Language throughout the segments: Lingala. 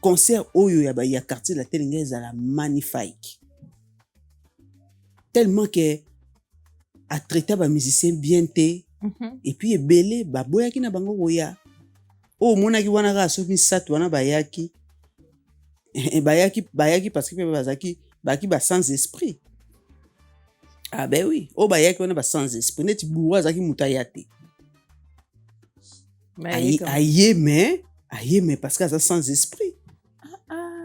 concert oyo ya quartier la Telengez à la magnifique. Tellement que a traité ba musicien bien té et puis ebele ba boyaki na bango koya. Oh monaki wana ka so misatu wana bayaki. bayaki parce que bazaki baki ba sans esprit. Ah ben oui, oh bayaki wana ba sans esprit neti bourra zaki mutayate. Aïe mais parce que ça sans esprit.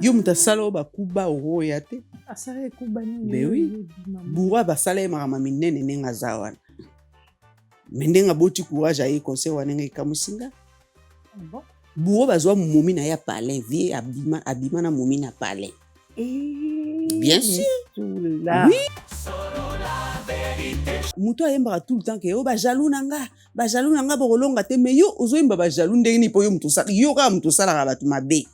Yo mutasala o ba kuba oro yate. Asala kuba ni. Ben oui. Bourra ba sala mama minene nenga zawana. Mendenga boti courage aye conseil wana ngai kamusinga. Bon. Bourra bazwa momi na ya palais, vie abima na momi na palais. Bien sûr. Là. Oui. Muto ayembaka tout le temps que yo ba jaloux nanga bokolonga te mais yo ozoyemba ba jaloux ndenge ni po yo muto sala yo ka muto sala ba mabe.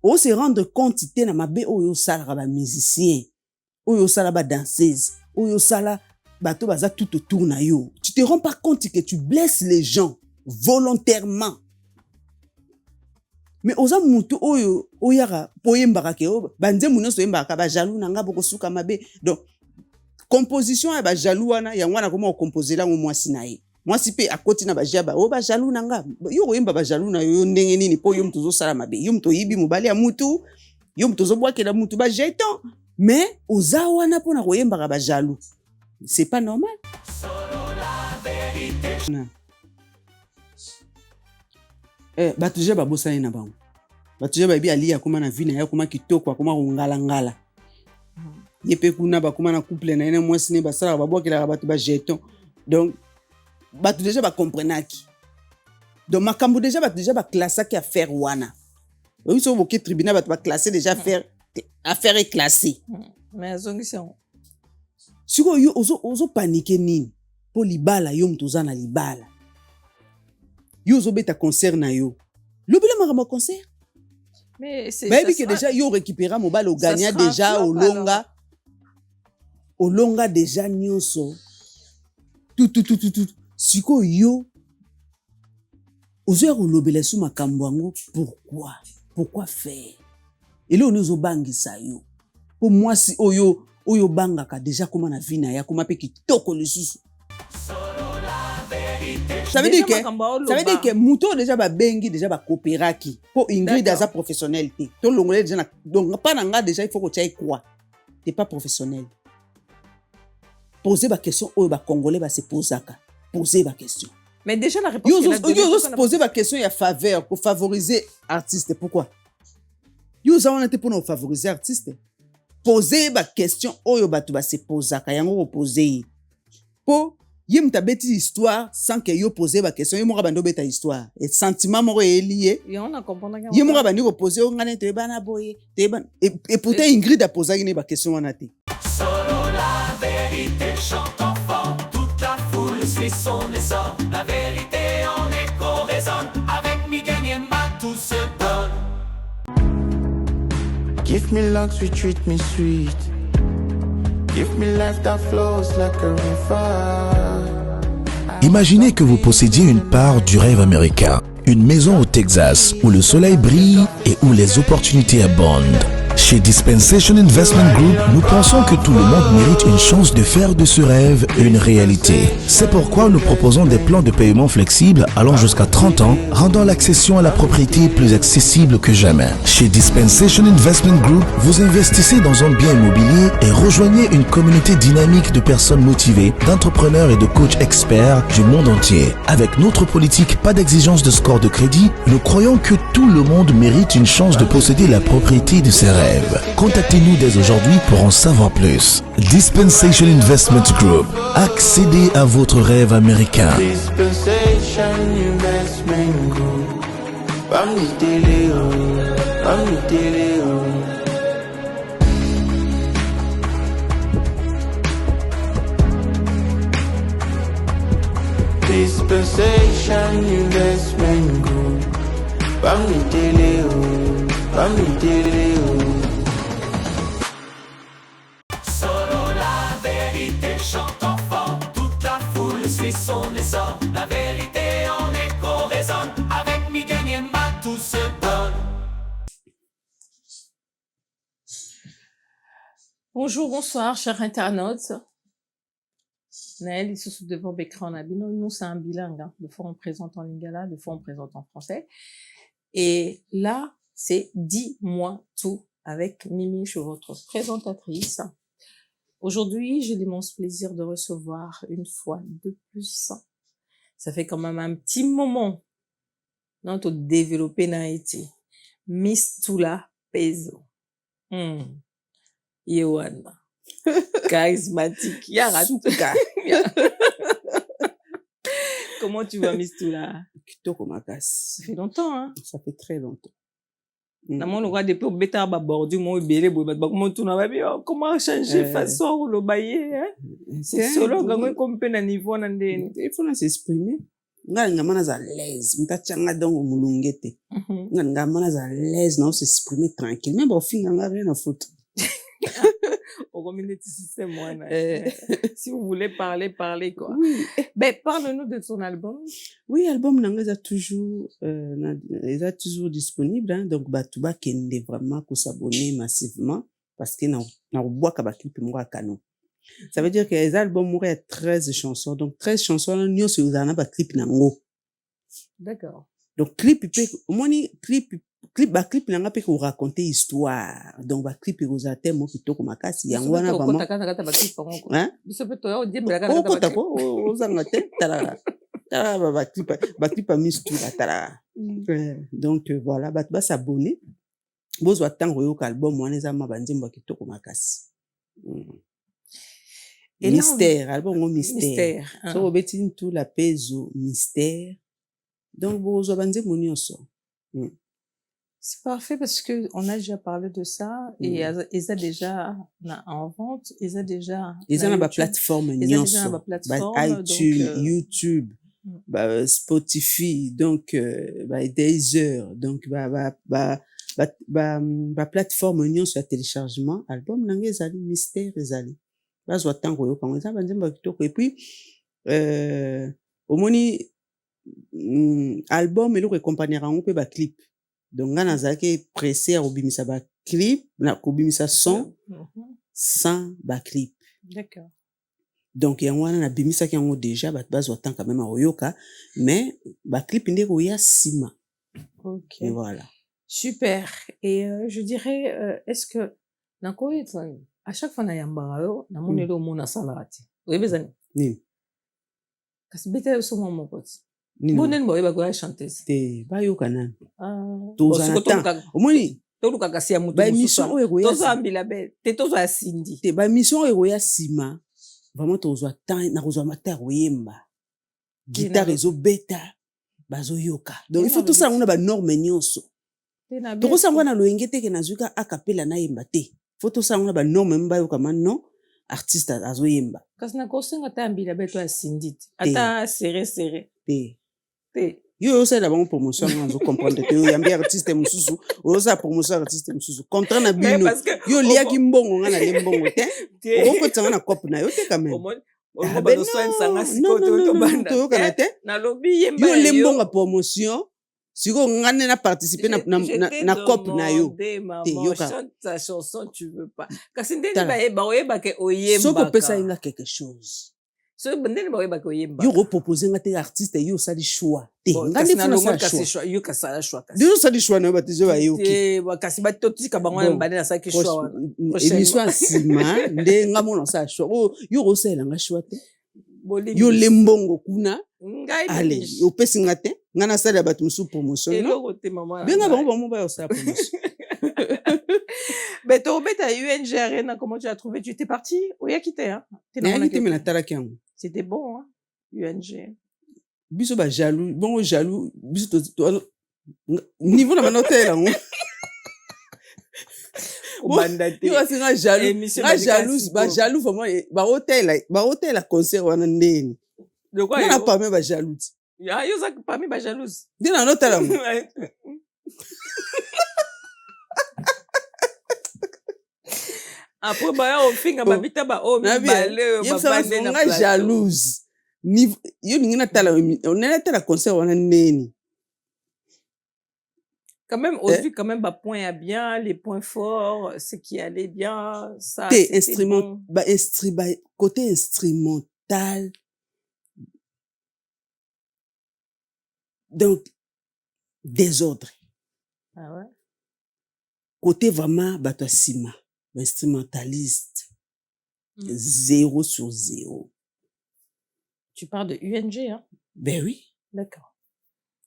O se rendre compte te na mabe oyo sala ba musicien, oyo sala ba danseuse, oyo sala bato baza tout autour na yo. Tu te rends pas compte que tu blesses les gens volontairement. Mais oza muto oyo oyara poyembaka ke banze munoso yembaka ba jaloux nanga bokosuka mabe. Donc composition ya ba jaloux wana ya wana comment composer la mwasi na ye. Mwasi pe akoti na ba jaba o ba jaloux nanga yo koyemba ba jaloux na yo ndenge nini po yo mtozo sala mabe. Yo mto yibi mobali ya mutu, yo mtozo bwakela mutu ba jeton. Mais oza wana pona koyemba ba jaloux. C'est pas normal. Bato je ba bosani na bango. Bato je ba bi ali akoma na vina ya koma kitoko akoma ngala ngala. Yepe kuna ba koma na couple na ene mwasi ne basala ba bwakela bato ba jeton. Donc bato déjà ba comprenaki. Donc makambo déjà bato déjà ba classer qui affaire wana. Oui so boké tribunal bato ba classer déjà affaire est classée. Mais zongisyon. Siko yo ozo paniquer nini? Po libala yo mtoza na libala. Yo zo beta concert na yo. Lobela marama concert. Mais c'est bah que déjà yo récupéra mobile au gagnant déjà au longa déjà nyonso. Tout. Siko yo ozo ya lobela sou makambo yango pourquoi faire? Et là on nous obangisa yo. Pour moi si oyo bangaka déjà comment na vie na ya comment pe kitoko lisusu. Ça veut dire que muto déjà ba bengi déjà ba coopéraki pour Ingrid as professionnel té. To longolé déjà donc pas nanga déjà il faut que tu ailles quoi. T'es pas professionnel. Poser ba question oyo ba congolais ba se posaka. Poser ba question. Mais déjà la réponse yo se poser ba question ya faveur pour favoriser artiste pourquoi? Yo za wana te pour nous favoriser artiste. Poser ba question oyo bato ba se posaka yango poser. Po yem ta bêtise histoire sans que yo poser ba question yemo bando beta histoire et sentiment moko est lié et on a comprendre yemo bandi ko poser on ngane te bana boye te ban et pourtant Ingrid a posé une ba question wana te. Solo la vérité chante enfant, toute la foule suit son essor. La vérité en écho résonne, avec Miguel Niemba tout se donne. Give me luck, sweet, treat me sweet. Give me life that flows like a river. Imaginez que vous possédiez une part du rêve américain, une maison au Texas où le soleil brille et où les opportunités abondent. Chez Dispensation Investment Group, nous pensons que tout le monde mérite une chance de faire de ce rêve une réalité. C'est pourquoi nous proposons des plans de paiement flexibles allant jusqu'à 30 ans, rendant l'accession à la propriété plus accessible que jamais. Chez Dispensation Investment Group, vous investissez dans un bien immobilier et rejoignez une communauté dynamique de personnes motivées, d'entrepreneurs et de coachs experts du monde entier. Avec notre politique pas d'exigence de score de crédit, nous croyons que tout le monde mérite une chance de posséder la propriété de ses rêves. Contactez-nous dès aujourd'hui pour en savoir plus. Dispensation Investment Group. Accédez à votre rêve américain. Dispensation Investment Group. Dispensation Investment Group. Solo la vérité chante enfant, toute la foule suit son essor. La vérité en écho résonne, avec Miguel Niemba tout se donne. Bonjour, bonsoir, chers internautes. Naël, ici sous devant l'écran, nous, c'est un bilingue. Hein. Des fois, on présente en lingala, des fois, on présente en français. Et là, c'est Dis-moi tout avec Mimi, je suis votre présentatrice. Aujourd'hui, j'ai l'immense plaisir de recevoir une fois de plus. Ça fait quand même un petit moment. Notre développé n'a été. Miss Tula Pezo. Yohan. Charismatique. Yara. Comment tu vas, Miss Tula? Kitoko makasi. Ça fait longtemps, hein? Ça fait très longtemps. Namon le depuis au bêta babordu mon belé comment tu n'as pas comment changer façon le bailler hein c'est solo gangwe comme pe na niveau na ndeni il faut s'exprimer nga mana za l'aise mtachanga donc mulungete nga mana za l'aise na s'exprimer tranquille même au fin nga rien à foutre au community system moi si vous voulez parler quoi oui. Ben parle-nous de ton album. Oui, album nanga est toujours disponible hein? Donc batuba kende vraiment ko s'abonner massivement parce que na bois ka ba clip mo ka canon. Ça veut dire que les albums ont 13 chansons donc 13 chansons nyo se uzana ba clip nango. D'accord. Donc clip peut moni clip nanga pe ko raconter histoire donc ba clip ko thème kitoko makasi yango wana vraiment hein biso pe to yo diembela kata ko ozanga te tala ba clip Miss Tula tala donc voilà ba s'abonner bozwa tango yo album wana eza mabanzembo kitoko makasi et mystère album mystère so obeti Tula Pezo mystère donc bozwa banzembo nyonso. C'est parfait parce que on a déjà parlé de ça et ils ont déjà en vente, ils ont déjà ma plateforme nyonso iTunes, YouTube, Spotify donc Deezer donc plateforme nyonso ya téléchargement album nanga ezali mystère ezali bazwa tango yo kango eza banzembo kitoko et puis omoni album eloko accompagner ngo pe ba clip. Donc nga nazaki pressé à obimisa ba clip na kobimisa son sans ba clip. D'accord. Donc yango wana na bimisa ki yango déjà ba bazwa tant quand même à oyoka mais ba clip ndeko ya sima. OK. Et voilà. Super. Et je dirais est-ce que nako à chaque fois na yamba yo na monelo mona salati. Oui bezani. Ni. Kasi bete so mo mokoti. Bonen boye ba go chanteuse. Te ba yo kanana. Tozana omoni toluka kasi ya mutu. Ba émission oyo ya tozambila be te tozwa sindi. Te ba émission oyo ya sima vraiment tozwa temps na kozwa mata oyemba. Guitare ezo beta bazo yoka. Donc il faut tout ça on a ba norme nyonso. Toko sangwa na loengete ke nazuka akapela na yemba te. Faut tout ça on a ba norme mba yoka maintenant artiste azo yemba. Kasi na kosenga tambila beto ya sindi. Ata serré. Te yo ça d'abord promotion on comprendre que yo yambi artiste mususu o ça promotion artiste mususu contrat na bino yo lia ki mbongo nga na le mbongo te o ko tsanga na cop na yo te quand même on ba do soin sanga siko to banda to kana te na lobby yemba yo le mbongo promotion siko ngane na participer na cop na yo te yo chante ta chanson tu veux pas kasi ndeni ba oyeba ke oyemba soko pesa inga quelque chose. So ndeni ba oyeba ke oyemba yo reproposer ngate artiste yo sali choix te ngani funa sa choix yo ka sala choix kasi yo sali choix na ba tizo ba yo ki kasi ba totika bango na mbane na sa ki choix émission sima nde ngamona sa choix yo rosela nga choix te yo lembongo kuna allez yo pesi ngate ngana sala ba tumusu promotion no benga bango ba yo sa promotion. Mais tu as UNG Arena, comment tu as trouvé? Tu étais parti? Oui, à quitter, hein? C'était bon, hein? UNG. Biso ba jaloux, bon jaloux, biso niveau na manotel là. Bandate. Yo c'est jaloux, ba jaloux vraiment ba hôtel la concert wana ndeni. De quoi? On a pas même ba jaloux. Ya yo ça pas même ba jalouse. Dina hôtel là. Après ba o finga ba bita ba o mi balé ba bande na plateau. Jalouse. Ni yo ningina tala on a tala concert wana ndeni. Quand même, aujourd'hui, quand même, bah, point à bien, les points forts, ce qui allait bien, ça, Te c'était instrument, bon. côté instrumental, donc, désordre. Ah ouais? Côté vraiment, bato sima, instrumentaliste, Mm. 0 sur 0. Tu parles de UNG, hein? Ben oui, D'accord.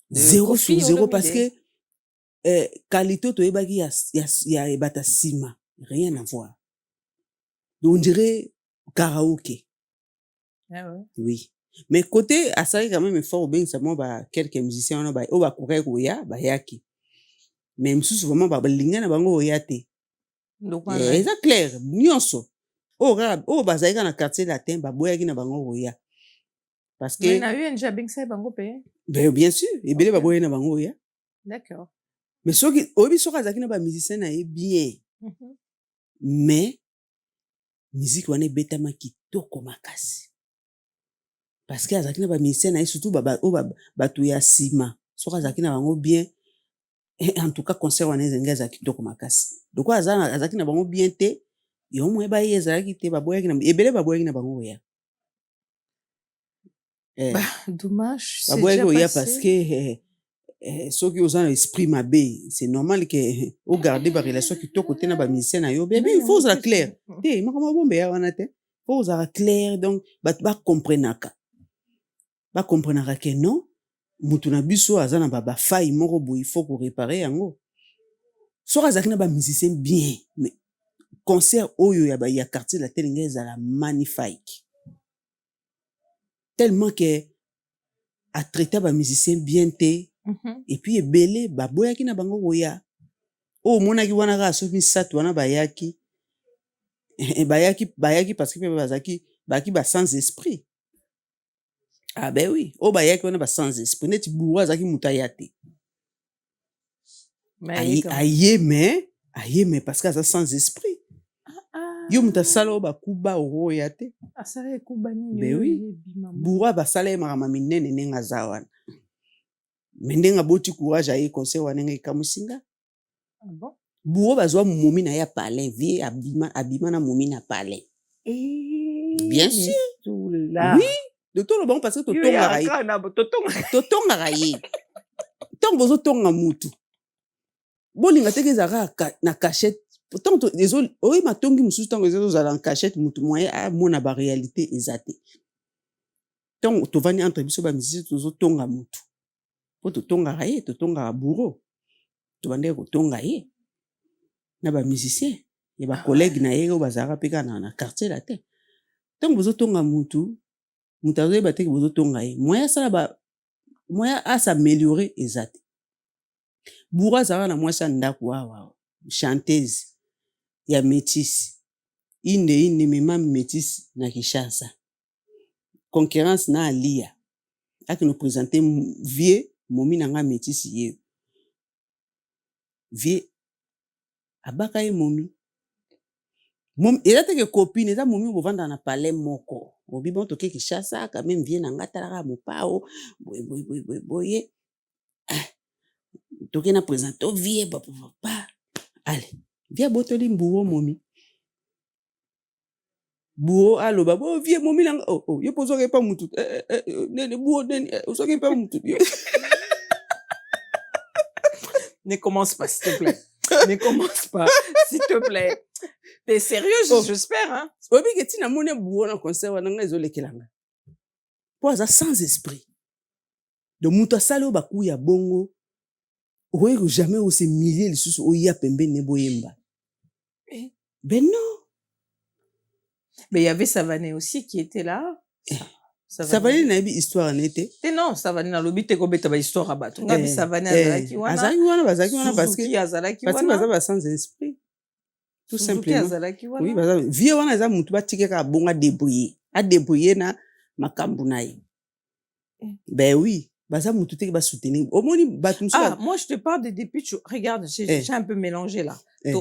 De 0 sur Koffi 0 parce Olomide. que, qualité, il y a bata sima, rien à voir. Donc, on dirait karaoké, Ah ouais? oui. Mais côté, à ça, quand même, il faut bien savoir, bah, quelques musiciens, on a, bah, va courir, bah, yaki. Même si souvent, bah, lingana, bah, oyate. Donc, C'est clair, nyonso. Bazaika na quartier latin, bah, boyaki na bango oya. Parce mais que, na UNG, Bing Sai Bango Pé. ben, bien sûr, ebele Ok. ba boyaki na bango oya. D'accord. Mais soki, oyebi soki azalaki na ba musicien na ye bien. Mhm. Mais, musique wana ebetama kitoko makasi. Parce que azalaki na ba musicien na ye, surtout bato ya sima. Soki azalaki na bango bien, en tout cas, concert wana ezalaki azalaki kitoko makasi. Donc, azalaki na bango bien te, yo mwe ba ye ezalaki te, baboyaki na, ebele baboyaki na bango oya. Bah, dommage, c'est Baboyaki déjà oya parce passé. que, soki oza na esprit mabe, c'est normal que, ogarde ba relation kitoko te na ba musicien na yo, bien, il faut ozala clair. Te, makambo bombe ya wana te. Faut ozala clair, donc, bato bakomprenaka. Bakomprenaka ke non, mutu na biso aza na ba faille moko boye, il faut ko réparer yango. Soki azalaki na ba musicien bien, mais concert oyo ya quartier la telle ezala magnifique. Tellement que a traité ba musicien bien te, et puis ebele baboyaki na bango oya. O monaki wana ka so misato wana bayaki. bayaki parce que bazaki ba sans esprit. Ah ben oui, bayaki wana ba sans esprit, neti buwa azaki mutaya te. Aye mais parce que ça sans esprit. Yo muta sala ba kuba oya te. Asala kuba nini? Ben oui. Buwa ba sala makama minene nenga zawana. Mendenga boti courage aye concert wana ngai kamusinga. Ah bon? Buwa bazwa momi na ya palais, vie abima na momi na palais. Bien sûr. Là. Oui. De tout le bon parce que totonga rayi. Totonga rayi. Tant bozo tonga mutu. Bolinga teke zara na cachette. Tant désolé, oui ma tongi musu tant que zara en cachette mutu moyen a mona ba réalité ezate. Tant to vani entre biso ba musicien tozo tonga mutu. Po to tonga rayi, to tonga bourreau. To bande ko tonga ye. Na ba musicien, ya ba collègue na ye o bazara peka na quartier la te. Tant bozo tonga mutu ba teke bozo tonga ye. Moya a s'améliorer ezate. Bourra zara na mwasa ndako wa chanteuse ya métis. Inde mema métis na Kinshasa. Concurrence na alia. Aki nous présenter vie momi na nga métis ye. Vie abaka ye momi. Ezate ke copine eza momi bovanda na palais moko. Obi bon toke Kinshasa quand même vie na nga talaka mopao. Boye. Toke na présenter vie papa. Allez, viens botoli mbuo momi. Buo aloba bo vie momi langa yo pozo ke pa mutu nene buo nene ozo ke pa mutu. Ne commence pas s'il te plaît. Ne commence pas s'il te plaît. T'es sérieux, j'espère hein. Obi ke tina mone buo na concert wana nga ezolekelanga. Po aza sans esprit. De mutu asali o bakuya bongo. Oui, jamais on s'est milliers les sous au ya pembe ne boyemba. Ben non. Mais il y avait Savané aussi qui était là. Savané n'a pas histoire en été. Non, Savané n'a l'obité comme t'as histoire à battre. Ngabi Savané azalaki wana. Azalaki wana bazalaki wana parce que bazaba sans esprit. Tout simplement. Oui, bazaba vie wana za mutu batike ka bonga débrouiller. A débrouiller na makambu na ye. Ben oui. Moi, je te parle de depuis. Regarde, j'ai un peu mélangé là.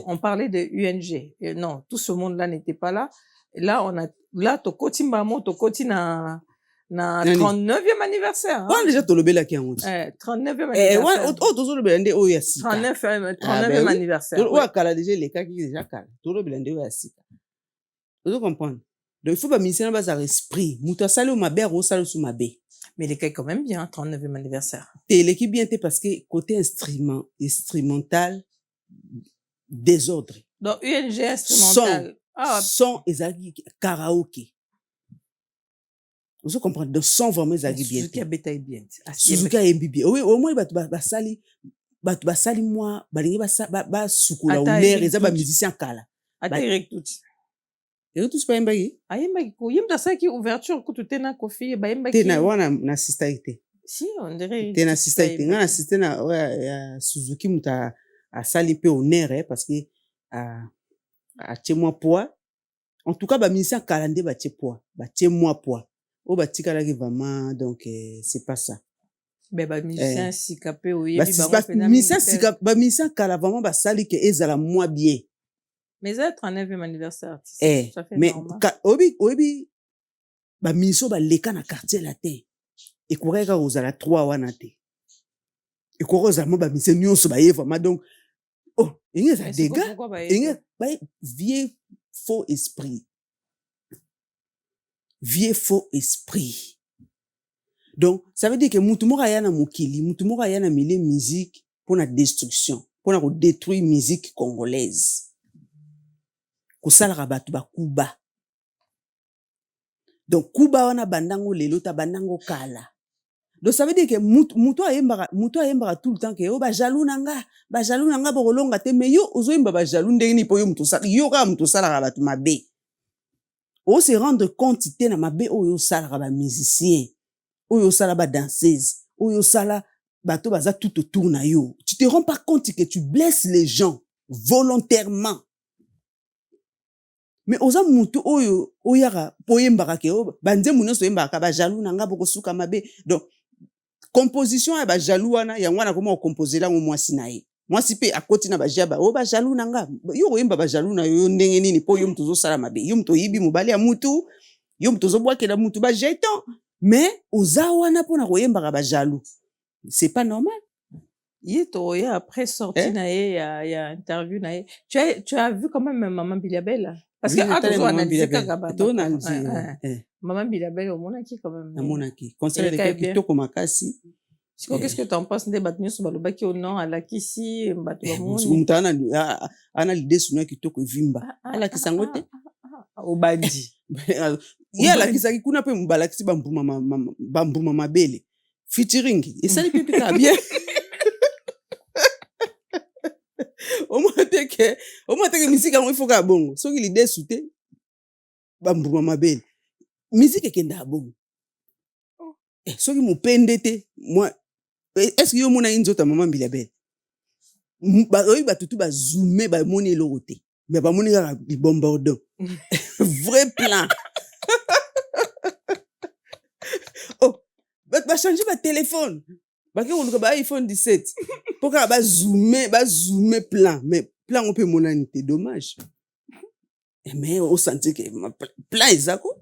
On parlait de UNG. Non, tout ce monde-là n'était pas là. Là, on a là, to koti mbamo, to koti na Na Nani? 39e anniversaire. Hein? wana déjà tolobelaki yango te 39e oyo anniversaire. tozolobela nde oyo ya sika 39e oui. anniversaire. oyo akala déjà elekaki déjà kala tolobela nde oyo ya sika ozo comprendre donc il faut bamisien na bazala esprit moto asali oyo mabe akosala osu mabe Mais il est quand même bien, 39e anniversaire. te eleki bien te parce que côté instrumental désordre Donc, UNG instrumental. son ezalaki karaoke ozo comprendre donc son vraiment ezalaki bien Suzuki te a bétail bien. Suzuki ayembi bien oui omoi bato basali mwa balingi basukola Ata honneur Eric eza Tuti. bamusicien kala Ata Eric Tuti. ero tusi bayembaki Ayembaki ko yemba saki ouverture kutu tena kofi bayembaki. te na wana na sista te Si on dirait. te na sista te nga na sista na oyo ya Suzuki moto asali mpe honneur parce que atie mwa poids en tout cas bamusicien kala nde batie poids batie mwa poids oyo batikalaki vraiment donc c'est pas ça Ben ba musicien sika pe oyebi bamusicien kala vraiment basali ke ezala mwa bien mais ça 39e anniversaire. ça fait mais oyebi bamusicien baleka na quartier latin ekokaki kaka kozala 3 wana te ekoki kozala mwa bamusicien nyonso baye vraiment donc enge ezala dega enge vieux faux esprit donc ça veut dire que mutu moko aya na mokili mutu moko aya na milieu musique mpona destruction mpona kodétruire musique congolaise kosalaka bato bakuba donc kuba wana bandango lelo ta bandango kala donc ça veut dire que mutu ayembaka tout le temps ke bajalou na nga bokolonga te mais yo ozoyemba bajalou ndenge nini mpo yo kaka mutu osalaka bato mabe se rendre compte te na mabe oyo osalaka bamusicien oyo osala badanseuse oyo osala bato baza tout autour na yo tu te rends pas compte que tu blesses les gens volontairement mais oza mutu oyo oyaka mpo oyembaka ke banzembo nyonso oyembaka bajalou na nga bokosuka mabe donc composition ya bajalou wana yango wana koma okomposela ngo mwasi na ye mwasi mpe akoti na bajaba bajalou na nga yo koyemba bajalou na yo ndenge nini mpo yo mutu ozosala mabe yo mutu oyibi mobali ya mutu yo mutu ozobwakela mutu bajeton mais oza wana mpona koyembaka bajalou c'est pas normal Yito, et après sorti na ye, il y a interview na ye. Tu as vu quand même Maman Bilabella? Parce que Maman Bilabella. Maman Bilabella, au monaki quand même. Au monaki. Conseil de kitoko makasi. Qu'est-ce que tu en penses de Batmio sur Balobaki au nom à la Kissi, Batouamoni? Mutana, ana l'idée sur nous kitoko vimba. Ala kisangote. Au bandi. Ya la kisaki kuna pe mbalakisi bambuma mabele. Featuring. Et ça les pipi bien. Au moins que musique il faut ka bongo soki l'idée souté bambuma mabele musique ekenda bongo soki mupende te moi est-ce que yo mona inzota Maman Bilabella oyi batutu ba zoomer ba moni eloko te mais ba moni kaka bombardon vrai plan ba changer ba téléphone ba ke koluka ba iPhone 17 pour ka ba zoomer plan mais plan on peut monani te dommage mais on sentit que plan ezako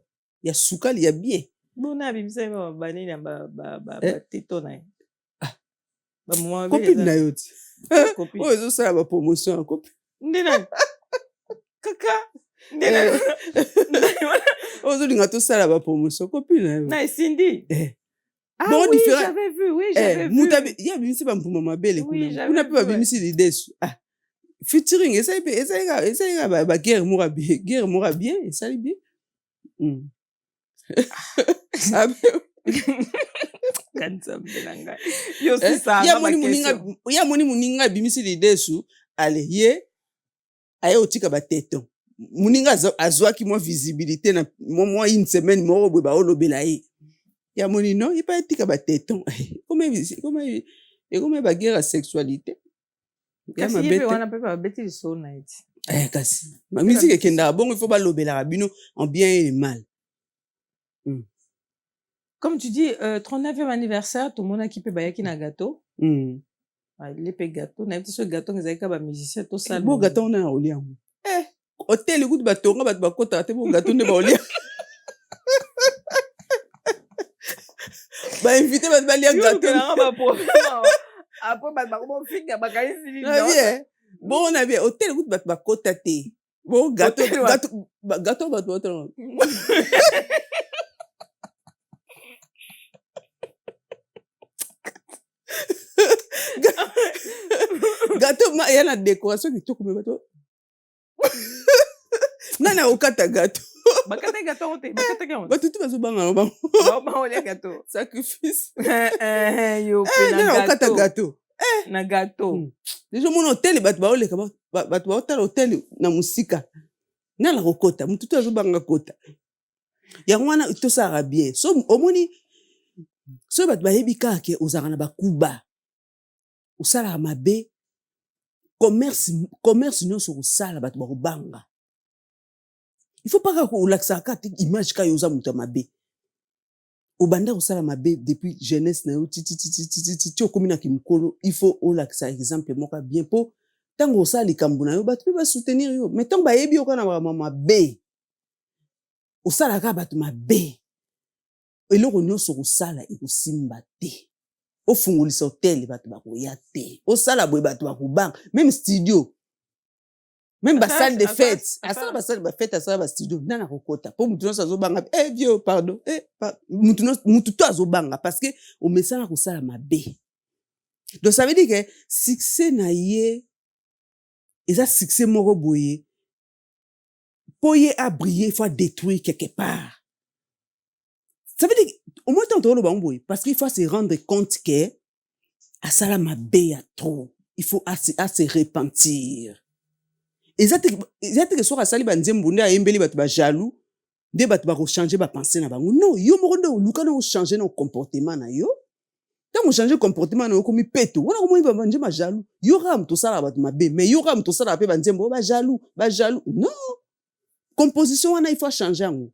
ya sukali ya bien bona bimisa ba bani na ba tito na ba moi copine na yo ti o ezo sala ba promotion copine ndena kaka ndena ozo linga to sala ba promotion copine na yo na Cindy bon oui, différent j'avais vu, vu. Il y a bimisi ba mpuma mabele kuna pe ba bimisi lidesu featuring essaye ba guerre mora bien essaye bien ya moni muninga bimisi lidesu ale ye aye otika ba teton muninga azwaki mo visibilité na mo une semaine mo boye ba olobela ye ya moni non il pas tika ba teton comme ba guerre sexualité ya mabete wana pe ba beti so night kasi ma musique ekenda bon il faut ba lobela bino en bien et mal. Comme tu dis 39e anniversaire tout le monde a qui peut bayaki na gâteau les gâteau na petit ce gâteau que ezaka ba musicien to sala bon gâteau na olia hôtel goût ba tonga ba kota te bon gâteau ne ba olia ba invité ba balia gâteau après ba finga ba kaisi na bien bon na bien hôtel kutu ba kota te bon gâteau ba to gâteau ma ya na décoration kitoko me bato nana okata gâteau bakata gâteau te bakata gâteau bato tu bazobanga ba ba olia gâteau sacrifice yo pe nana okata gâteau na gâteau déjà mon hôtel bato baoleka bato baotala hôtel na musika nala kokota mutu tu azobanga kota yango wana tosalaka bien so omoni so bato bayebi kaka ke ozalaka na bakuba osalaka mabe commerce nyonso kosala bato bakobanga il faut pas kaka olakisaka te image kaka yo oza moto ya mabe obanda kosala mabe depuis jeunesse na yo ti okomi na kimokolo il faut olakisa exemple moko bien mpo ntango osala likambo na yo bato mpe basoutenir yo mais ntango bayebi yo kaka na makambo mabe osalaka bato mabe eloko nyonso kosala ekosimba te ofungolisa hotel bato bakoya te osala boye bato bakobanga même studio même basalle de fête asala basalle de fête asala bastudio nana kokota mpo mutu nyonso azobanga vieux pardon mutu to azobanga parce que omesana kosala mabe donc ça veut dire que succès na ye eza succès moko boye mpo ye abriller il faut détruire quelque part. Ça veut dire au moins tant le bango parce qu'il faut se rendre compte que à ça la mabe a trop il faut à se repentir exact que soit sali banzembo nde ayembeli bato ba jaloux nde bato ba changer ba penser na bango non yo moko nde luka na changer na comportement na yo tant mo changer comportement na yo komi peto wana komo ba banje ba jaloux yo ram to sala bato mabe mais yo ram to sala pe banzembo ba jaloux non composition wana il faut changer ngo.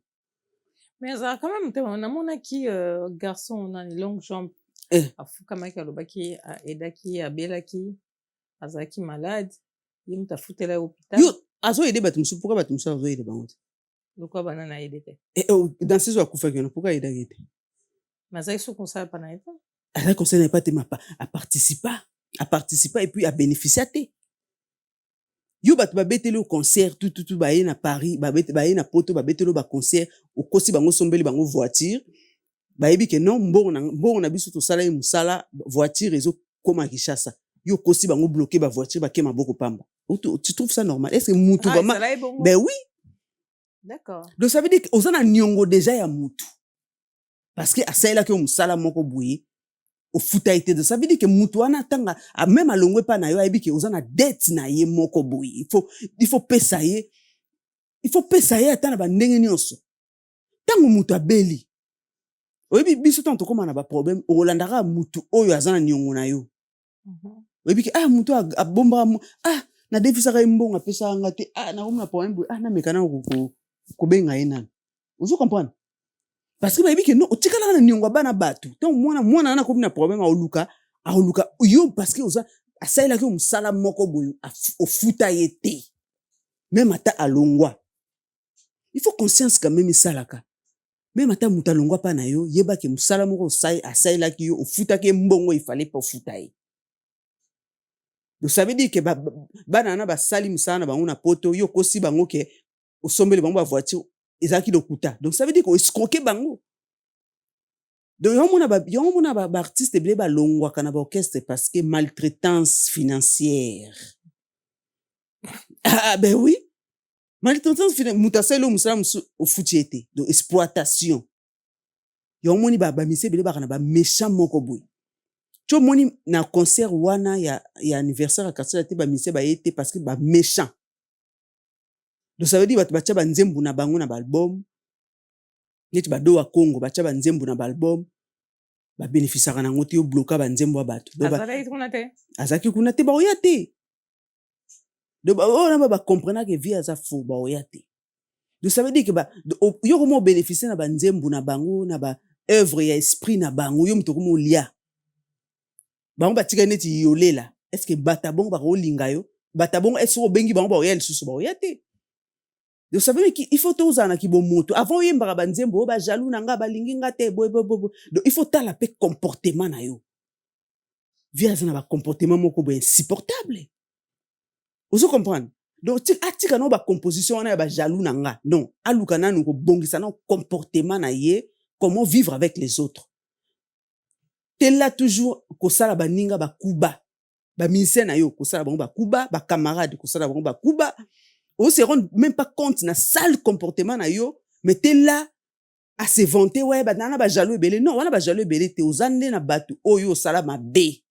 Mais ça quand même on a mon qui garçon on a les longues jambes afukamaki alobaki aedaki abelaki azalaki malade ye mutu afutela ye hôpital yo azoyede bato mosusu pourquoi bato mosusu azoyede bango te lokwa bana na yede te dans ces akufaki wana pourquoi ayedaki te mais azalaki so konsala pa na ye te azalaki conseil na ye pa te participa et puis abénéficia te yo bato babeteli o concert tout baye na Paris baye na poto babeteli o baconcert okosi bango sombeli bango voiture bayebi ke non mbongo na biso tosala ye mosala voiture ezokoma Kinshasa yo kosi bango bloqué ba voiture ba ke maboko pamba tu trouves ça normal est-ce que mutu vraiment ben oui d'accord donc ça veut dire que ozana nyongo déjà ya mutu parce que asaila ke mosala moko boye au futa été de ça veut dire que mutu wana tanga même alongwe pa na yo ayebi ke ozana dette na ye moko boye il faut pesa ye atana ba ndenge nyonso tango mutu abeli oyebi biso tanto koma na ba problème olandaka mutu oyo azana nyongo na yo oyebi ke mutu abomba na defisaka mbongo apesa nga te na komona problème boye na mekana kobenga ye nani ozo comprendre parce que bayebi ke non otikala na nyongo bana bato tant mwana na komi na problème aoluka yo parce que oza asaila ke musala moko boye ofuta ye te même ata alongwa il faut conscience quand même salaka même ata muta alongwa pa na yo yeba ke musala moko asaila ki yo ofuta ke mbongo il fallait pas futa ye. Donc ça veut dire que banana basali musala na bango na poto yo kosi bango ke osombeli bango ba voiture ezaki lokuta donc ça veut dire que escroquer bango donc yon mona ba artiste blé ba longwa kana ba orchestre parce que maltraitance financière ben oui maltraitance financière mutaselo musala ofutiete donc exploitation yon moni ba mise blé ba kana ba méchant moko boy tu moni na concert wana ya anniversaire à quartier te ba mise ba été parce que ba méchant. Donc ça veut dire batia ba nzembu na bango na ba album neti ba do wa Congo batia ba nzembu na ba album ba bénéficiera na ngoti yo bloquer ba nzembu ba bato azaki kuna te ba oya te donc ba comprendre que vie aza faux ba oya te donc ça veut dire que yo comment bénéficier na ba nzembu na bango na ba œuvre ya esprit na bango yo mto komo lia bango batika neti yolela est-ce que batabongo ba ko linga yo batabongo est-ce ko bengi bango ba oya lisusu ba oya te Donc ça veut dire qu'il faut tout ça qui bon moto avant yemba banzembo ba jaloux na nga balingi nga te boy. Donc il faut tala pe comportement na yo via na ba comportement moko bo insupportable. Vous comprenez? Donc tu atika no ba composition na ba jaloux na nga non aluka na ko bongisa na comportement na ye comment vivre avec les autres. T'es là toujours ko sala ba ninga ba kuba ba ministère na yo ko sala ba kuba ba camarade ko sala ba kuba. On se rend même pas compte na sale comportement na yo, mais t'es là à se vanter ouais ba nana ba jaloux belé non wana ba jaloux belé te ozande na batu oyo sala mabe.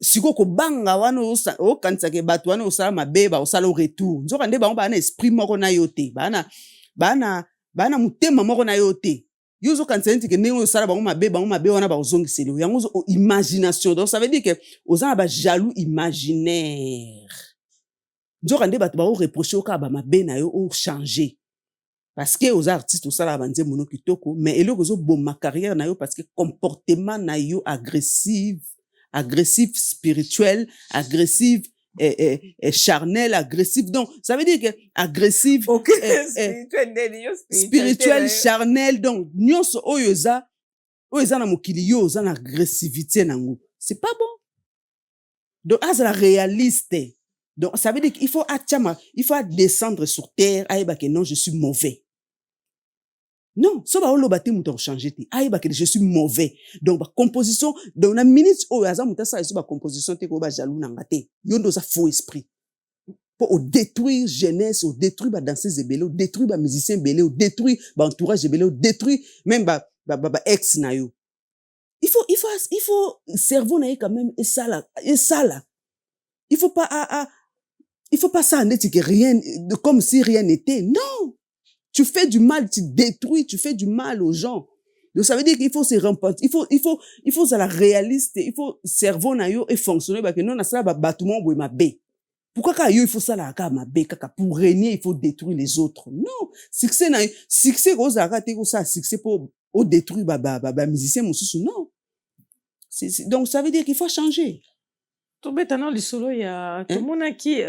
Siko ko banga wana o kanisa ke batu wana osala mabe ba osala au retour. Nzoka nde ba na esprit moko na yo te. Bana mutema moko na yo te. Yo zo kanisa nti ke ndenge osala ba mabe wana ba ozongiselo. Yango zo imagination. Donc ça veut dire que ozana ba jaloux imaginaire. Nzoka nde batu ba o reprocher o ka ba mabe na yo o changer. Parce que aux artistes au sala banze mono kitoko mais eloko zo bon ma carrière na yo parce que comportement na yo agressif spirituel, agressif charnel, agressif. Donc ça veut dire que agressif spirituel charnel donc nyonso oyoza na mokili yo za na agressivité nango. C'est pas bon. Donc as la réaliste. Donc, ça veut dire qu'il faut descendre sur terre, aïba que non, je suis mauvais. Non, ça va au lobate mouton changer te. Aïba que je suis mauvais. Donc, composition, dans la minute où azam mouton ça, c'est composition te ko ba jaloux nangate. Yondo ça faux esprit. Pour détruire jeunesse, détruire ba danseuse belé, détruire ba musicien belé, détruire ba entourage belé, détruire même ba ex na yo. Il faut cerveau na quand même et ça là. Il faut pas ça que rien, comme si rien n'était. Non! Tu fais du mal, tu détruis, tu fais du mal aux gens. Donc ça veut dire qu'il faut se repentir. Il faut ça la réaliste, il faut cerveau na yo et fonctionner parce que non na ça ba bâtiment boy mabe. Pourquoi ka yo il faut ça la ka mabe kaka pour régner, il faut détruire les autres. Non, succès ko za ka te ko ça succès pour au détruire ba musicien mususu non. Donc ça veut dire qu'il faut changer. Tout bêtement, les solos, il y a tout le monde qui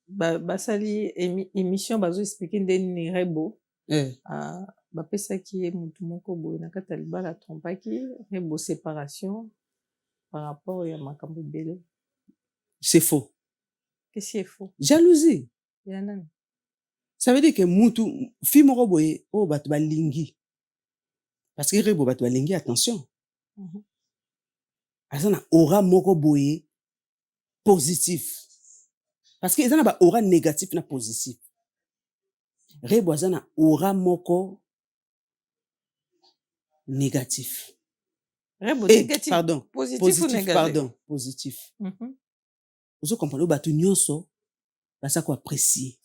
basali émission bazo expliquer ndeni rebo ba pesa qui est mutu moko boy na kata libala trompa qui rebo séparation par rapport à makambo belé. C'est faux. Qu'est-ce qui est faux? Jalousie. Il y en a. Ça veut dire que mutu fi moko boy o batu ba lingi. Parce que rebo batu ba lingi attention. Azana aura moko boye positif parce que ezana ba aura négatif na positif rebo azana aura moko négatif rebo négatif pardon positif ou négatif pardon positif vous comprenez batu nyonso basa ko apprécier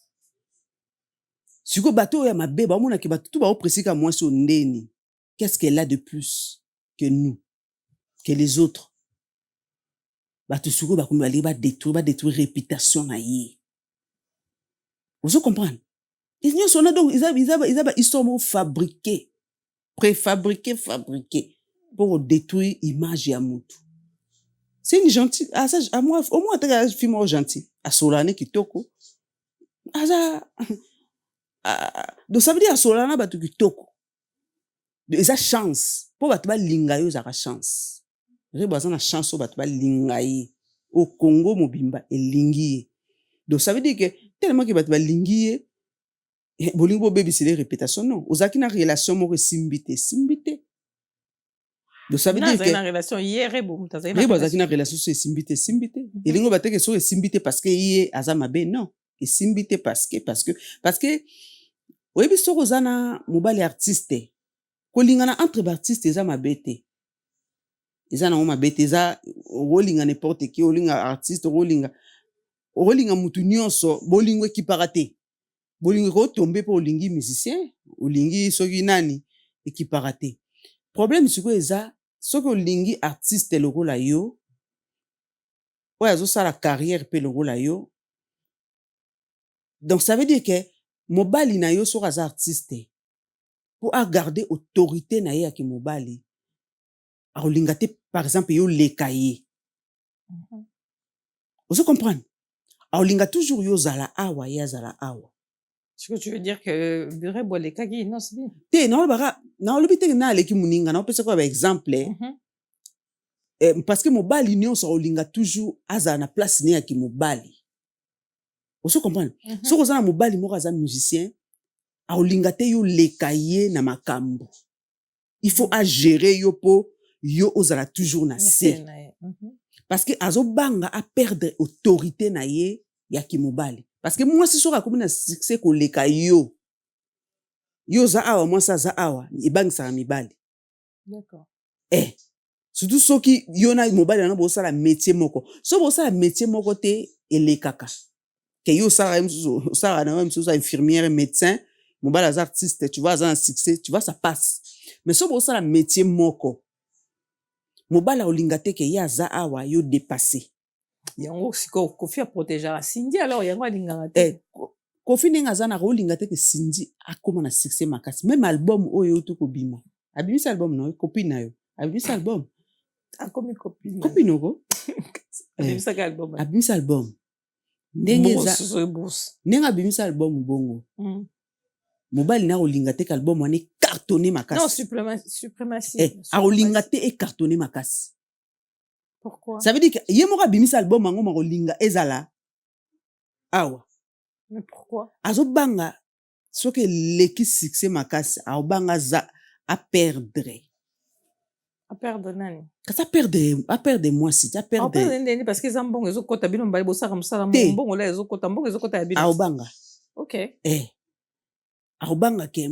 siko bato ya mabe ba mona ke batu tout ba apprécier ka moi so ndeni qu'est-ce qu'elle a de plus que nous que les autres. Batu suko ba kumali ba détruire réputation na ye. Vous comprenez? Ils sont là donc ils sont fabriqués, préfabriqués, fabriqués pour détruire image ya mutu. C'est une gentille à moi au moins t'as film gentil à Solane kitoko. Donc ça veut dire à Solana batu kitoko. Ils a chance pour batu ba linga yo za chance. Reboisa na chance au batu ba lingaye au Congo mobimba elingi. Donc ça veut dire que tellement que batu ba lingi bolingo baby c'est les répétations non ozaki na relation mo simbité. Donc ça veut dire que na relation hier ozaki na relation sur simbité elingo bateke sur simbité parce que yé azama be non et simbité parce que oyebi soko zana mobali artiste kolingana entre artiste ezama bete. Eza na ngoma bete eza rolinga n'importe qui rolinga artiste rolinga mutu nyonso bolingo ekiparate bolingo ko tomber pour olingi musicien olingi soki nani ekiparate problème siko eza soki olingi artiste lokola yo oyo azosala carrière pe lokola yo donc ça veut dire que mobali na yo soki aza artiste pour garder autorité na ye ya ki mobali par exemple yo lekaye. Vous comprenez? aolinga toujours yo zala awa ye azala awa Ce que tu veux dire que Rebo les kagi non c'est bien. te naolobi teke na aleki moninga naopesa kwa baexemple parce que mobali nyonso aolinga toujours azala na place ne yaki mobali oso comprendre soki oza na mobali moko aza musicien aolinga te yo leka ye na makambo il faut agérer yo po yo ozala toujours na se parce que azobanga a perdre autorité na ye ya kimobali parce que mwasi soki akomi na succès koleka yo oza awa mwasi aza awa ebangisaka mibali D'accord. surtout soki yo na mobali wana bosala métier moko so bosala métier moko te elekaka ke yo osala na mosusu infirmière médecin mobali aza artiste tu vois aza na succès tu vois ça passe mais so bosala métier moko mobali aolinga te ke ye aza awa yo dépassé Yango siko Kofi a protégera Cindy alors yango alinganga te. Kofi ndenge aza na kolinga te ke Cindy akoma na succès makasi même album oyo to kobima abimisa album na yo copine na yo abimisa album Akomi copine. copine oko abimisa album ndenge abimisa album bongo mobali na kolinga te ke album wana cartonné makasi non suprématie akolinga te ecartonné makasi. Pourquoi? Ça veut dire que ye moko abimisa album ango makolinga ezala awa. Mais pourquoi? Azobanga soki leki succès makasi aobanga za a perdre. A perdre nani? Kasi a perdre mwasi, a perdre. A perdre ndeni parce que zambongo ezokota bino mbali bosaka musala mbongo la ezokota mbongo ezokota ya bino. Aobanga. OK. Aobanga ke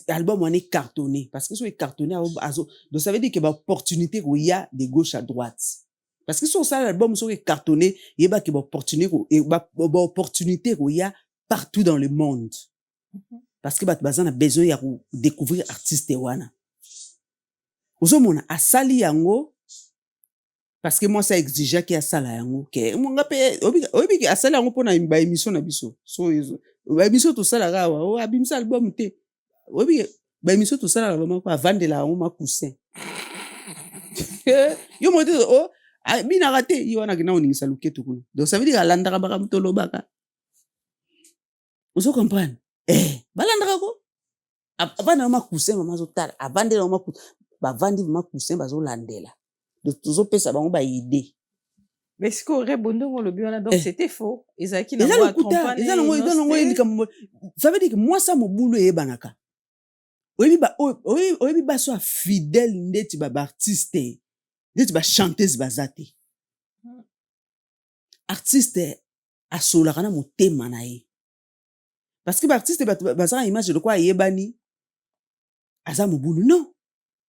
album wana cartonné parce que so cartonné donc ça veut dire que ba opportunité ko ya de gauche à droite parce que so ça l'album so cartonné yeba ke ba opportunité ko ya partout dans le monde parce que bat bazana besoin ya découvrir artiste wana ozomona asali yango parce que moi ça exigeait qu'il y a sala yango ke monga pe obi ke asali yango pona ba émission na biso so ba émission to sala gawa o abimisa album te obi ba émission to sala vraiment ko avandela yango ma coussin yo mo te o bina raté yo wana kina oningisa luketo kuna donc ça veut dire alandaka baka mtolo baka ozo comprendre balandaka ko avandela ma coussin mama zo tala avandela ma coussin bavandi ma coussin bazo landela donc tozopesa bango ba idée. Mais ce qu'on aurait bon le bien donc c'était faux. Ezaki na moi trompane. Ça veut dire que moi ça mo boulot e banaka. Oyebi ba so fidèle ndeti ba artiste, ndeti ba chanteuse bazate. Artiste asola kana motema na ye. Parce que ba artiste ba sa image de quoi yebani aza mo boulot non.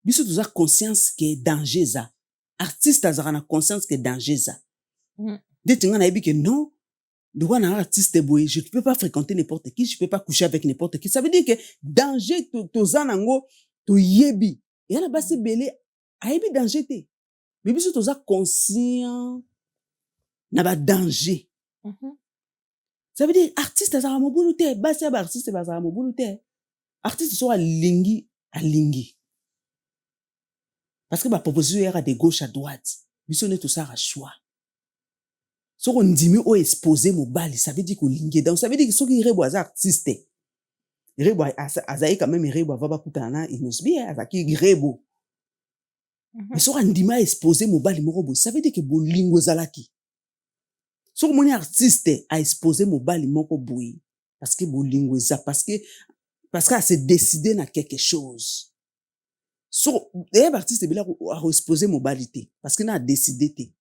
Biso toza conscience que danger za. Artiste azara na conscience que danger za. Ndeti nga na yebi que non. De quoi un artiste boy, je ne peux pas fréquenter n'importe qui, je ne peux pas coucher avec n'importe qui. Ça veut dire que danger to zanango to yebi. Et à la base belé a yebi danger te. Mais biso to za conscient na ba danger. Ça veut dire artiste azara mobulu te, basi ba artiste bazara mobulu te. Artiste so a lingi. Parce que ma proposition est de gauche à droite. Biso ne tout ça à choix. So on dit mieux exposer mobile, ça veut dire qu'on lingue donc ça veut dire que ceux qui rebo as artiste. Rebo azaï quand même rebo va ba kutana inosbi azaki rebo. Mais so on dit mieux exposer mobile morobo, ça veut dire que bo lingo zalaki. So mon artiste a exposer mobile moko boui parce que bo lingo za parce que a se décider na quelque chose. So les artistes bela a exposer mobilité parce que na décidé té.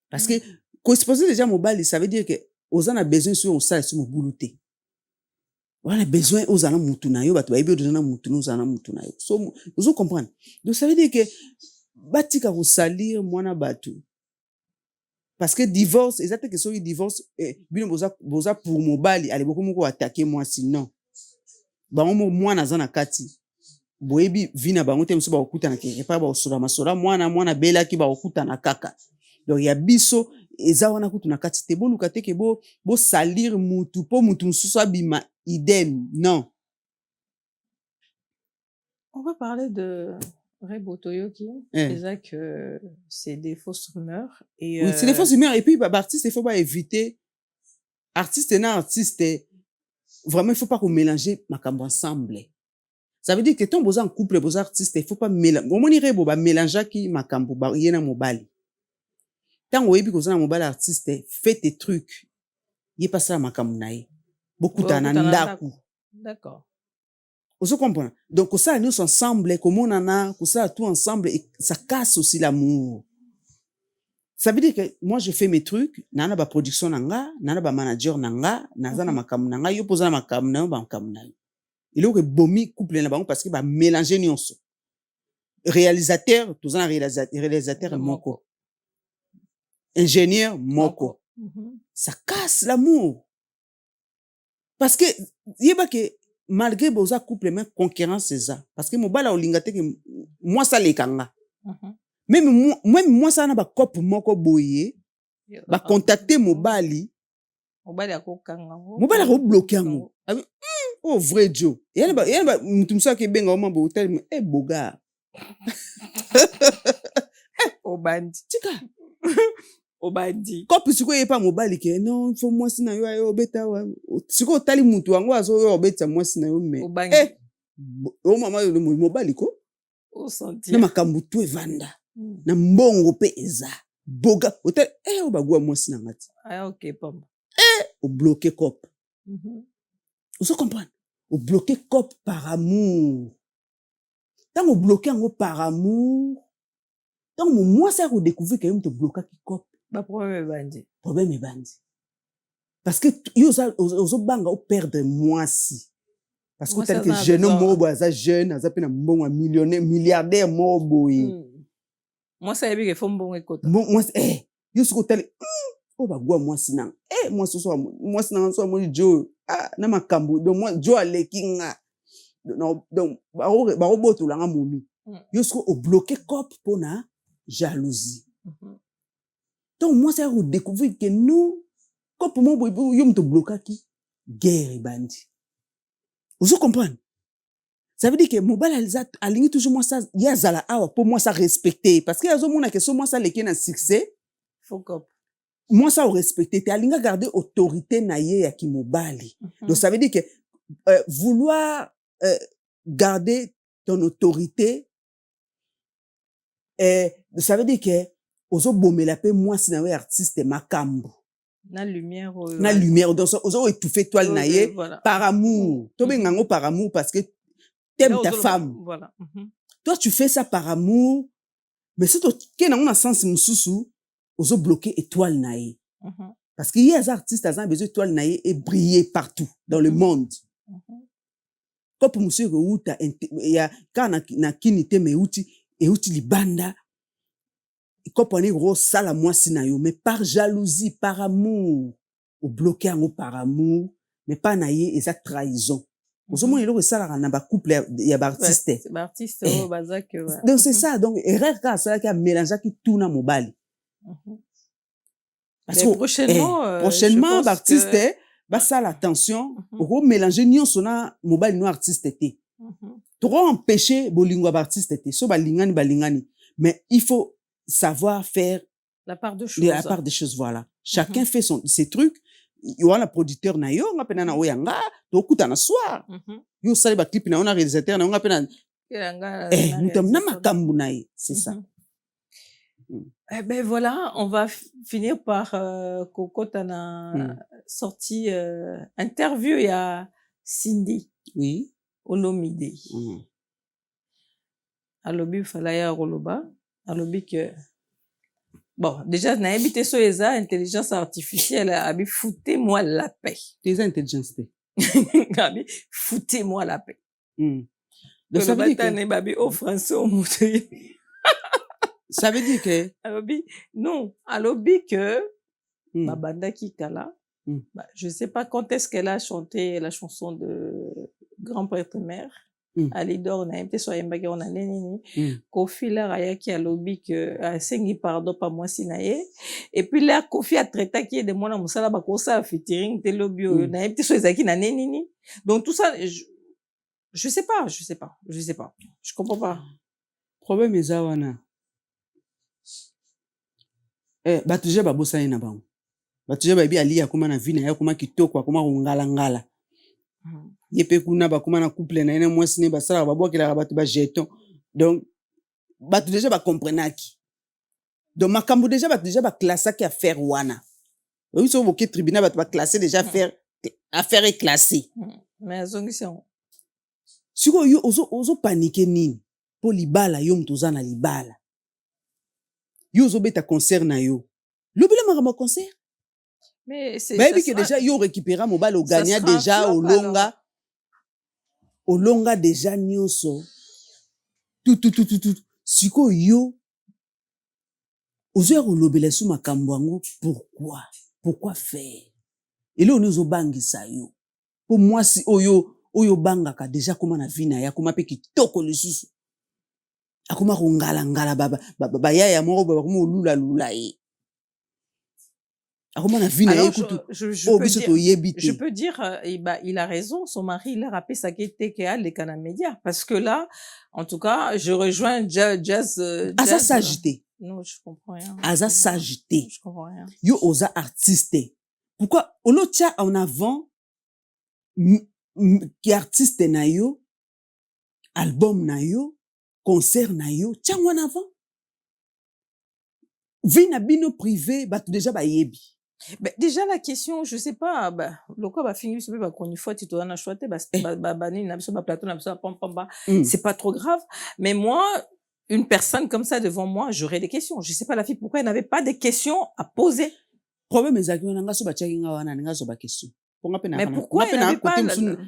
Parce que quand exposer déjà mobile, ça veut dire que aux en a besoin sur au sale sur mobilité. On a besoin aux en a mutunayo, batu ba ibe aux en a mutuno, aux en a mutunayo. So vous comprenez. Donc ça veut dire que batika ko salir mwana batu. Parce que divorce, exactement que so divorce bino boza pour mobile, allez beaucoup moko attaquer moi sinon. Ba mwana zana kati. Boyebi vina bango te mso ba okuta na quelque part ba osura masura mwana bela ki ba okuta na kaka. Donc ya biso eza wana kutu na kati te boluka te ke bo salir mutu po mutu mususu abima idem non. On va parler de Rebo Toyoki. Déjà que c'est des fausses rumeurs et oui, c'est des fausses rumeurs et puis bah artiste il faut pas éviter artiste na artiste vraiment il faut pas qu'on mélanger makambo ensemble. Ça veut dire que ton boza en couple boza artiste il faut pas mélanger. Au moins rebo ba mélanger ki makambo ba yena mobali. Tant oyebi ko na mobali artiste fais tes trucs. Yé pas ça makambo na ye. Beaucoup Bokutana na na ndaku. D'accord. Vous comprenez? Donc ça nous ensemble comme on en a, ça tout ensemble et ça casse aussi l'amour. Ça veut dire que moi je fais mes trucs, nana ba production nanga, nana ba manager nanga, nazana makambo nanga, yo posa makambo na ba makambo na. Il est que bomi couple na bango parce que ba mélanger nyonso. Réalisateur, tous en réalisateur moko. Ingénieur moko. Ça casse l'amour. Parce que yeba que malgré boza couple mais concurrence c'est ça parce que mobala olingate que moi ça les kanga. Même moi ça na ba couple moko boye ba contacter mobali mobali ko bloquer ngo. Oh vrai Joe. Yana ba mutumsa ke benga o mambo hotel boga. Obandi. Tika. Obandi. Couple siko yepa mobali ke non faut moi sina yo ayo beta wa. Siko tali mutu wango azo yo beta moi sina yo me. O mama yo mobali ko. O senti. Na makambu tu evanda. Na mbongo pe eza. Boga hotel o bagwa moi sina ngati. Ah OK pamba. O bloquer couple. Vous comprenez? Au bloquer cop par amour. Tant on bloquer en par amour, tant moi ça vous découvrir que te bloquer qui cop. Ba problème est bandi. Problème est bandi. Parce que aux banga au perdre moi si. Parce que tel que jeune mo ça jeune, ça peine bon millionnaire, milliardaire mo boy. Moi ça yebi que faut bon écoute. Moi yo ce tel oh ba gwa moi sinan. Moi ce soir moi sinan so moi Joe. Na makambo donc moi Joe alekinga. Donc ba roboto la momi. Yo ce au bloquer cop pona jalousie. Donc moi ça vous découvrir que nous cop mo yo me bloquer qui guerre bandi. Vous comprenez? Ça veut dire que mobile aligné toujours moi ça ya zala awa pour moi ça respecter parce que yazo mona que so moi ça lekena succès faut cop. Moi ça au respecter tu alinga garder autorité na ye ya ki mobali. Donc ça veut dire que vouloir garder ton autorité ça veut dire que ozo bomela pe moi si na we artiste makambo na lumière donc ozo étouffer toile na ye par amour to bengango par amour parce que t'aimes ta femme voilà toi tu fais ça par amour mais si tu que na sens mususu ozo bloquer étoile na ye parce qu'il y a des artistes qui ont besoin d'étoile na ye et briller partout dans le monde comme pour monsieur Routa il y a quand na kinité mais uti libanda comprenez gros ça la moi sinayo mais par jalousie par amour ou bloquer en par amour mais pas naie et ça trahison vous moins il ça la na ba couple il y a artiste c'est artiste au bazak donc c'est ça donc erreur car ça qui a mélangé qui tourne à mobile parce que prochainement artiste ba ça l'attention pour mélanger nion sona mobile no artiste té trop empêcher bolingo artiste té so balingani mais il faut savoir faire la part de choses voilà chacun fait ses trucs yo la producteur na yo ngapena na oyanga to kuta na soir yo sali ba clip na on a réalisateur na on ngapena mutam na makambu na ye c'est ça Eh ben voilà, on va finir par Coco tana sorti interview il y a Cindy oui Olomide alobi falaya roloba alobi que bon déjà na habité so eza intelligence artificielle abi foutez-moi la paix des intelligence abi foutez-moi la paix donc ça veut dire que babi au français au moto ça veut dire que alobi non alobi que babanda kikala je sais pas quand est-ce qu'elle a chanté la chanson de Grand Prêtre Mère alidor na mpe so yembaki on a nini Kofi la ayaki alobi que asengi pardon pas moi sinaye et puis là Kofi a traité qui de mona musala ba ko sa featuring te lobi na mpe so ezaki na nini donc tout ça je sais pas je comprends pas problème ezawana batuje babosani na bango batuja bayebi ali akoma na vie na ye akoma kitoko akoma kongala-ngala ye mpe kuna bakoma na couple na ye na mwasi ne basalaka babwakelaka bato bajeton donc bato deja bakomprenaki donc makambo deja bato deja baklasaki affaire wana oyebi soki boke tribunal bato baklasse deja affaire éclassée mais azongisi yango sikoyo yo ozopanike nini mpo libala yo moto oza na libala yo ozobeta concert na yo lobela makambo ya concert bayebi ke deja yo récupéra mobala ogania deja olonga deja nyonso tututututu sikoyo yo ozoya kolobela so makambo yango pourquoi faire ele oni ozobangisa yo mpo mwasi oyo bangaka deja akoma na vi na ye akoma mpe kitoko lisusu akoma kongala-ngala bayaya moko bakoma olulalula ye akoma na vi na ye kutu oyo biso toyebi te. Je peux dire, il a raison, son mari, il a rappelé sa quête qu'il a les canaux médias. Parce que là, en tout cas, je rejoins Jazz. Asa sagité. Non, je comprends rien. Asa sagité. Je comprends rien. Yo osa artiste. Pourquoi on le tient en avant qui artiste na yo, album na yo, concert na yo, tiens en avant. Vie na bino privé, bah déjà ba yebi. Déjà la question, je sais pas, le quoi va finir sur le qu'on y faut tu dois choisir c'est pas trop grave, mais moi une personne comme ça devant moi, j'aurais des questions. Je sais pas la fille pourquoi elle n'avait pas de questions à poser. Problème est que question. Mais pourquoi elle n'avait pas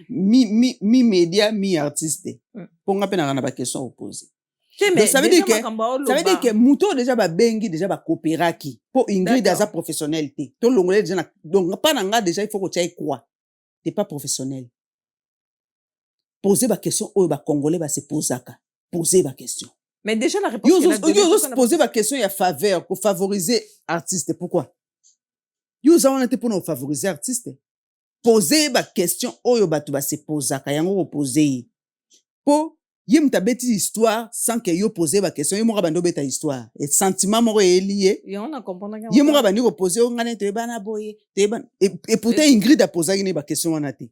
mi média mi artiste. Pour nga pena na ba question à poser. Mais ça veut dire que muto déjà ba bengi déjà ba coopéraki pour Ingrid as professionnalité. To longolé déjà donc pas nga déjà il faut que tu ailles quoi. T'es pas professionnel. Poser ba question o ba congolais ba se posaka. Poser ba question. Mais déjà la réponse yo poser ba question il y a faveur pour favoriser artiste. Pourquoi? Yo za on était pour nous favoriser artiste. Poser ba question oyo batu ba se posaka yango poser. Po yé mta beti histoire sans que yo poser ba question, yé moka bando beta histoire. Et sentiment moko est lié. Et on a compris. Yé moka bandi ko poser on ngane te bana boye, te ban et pourtant Ingrid a posé une ba question wana te.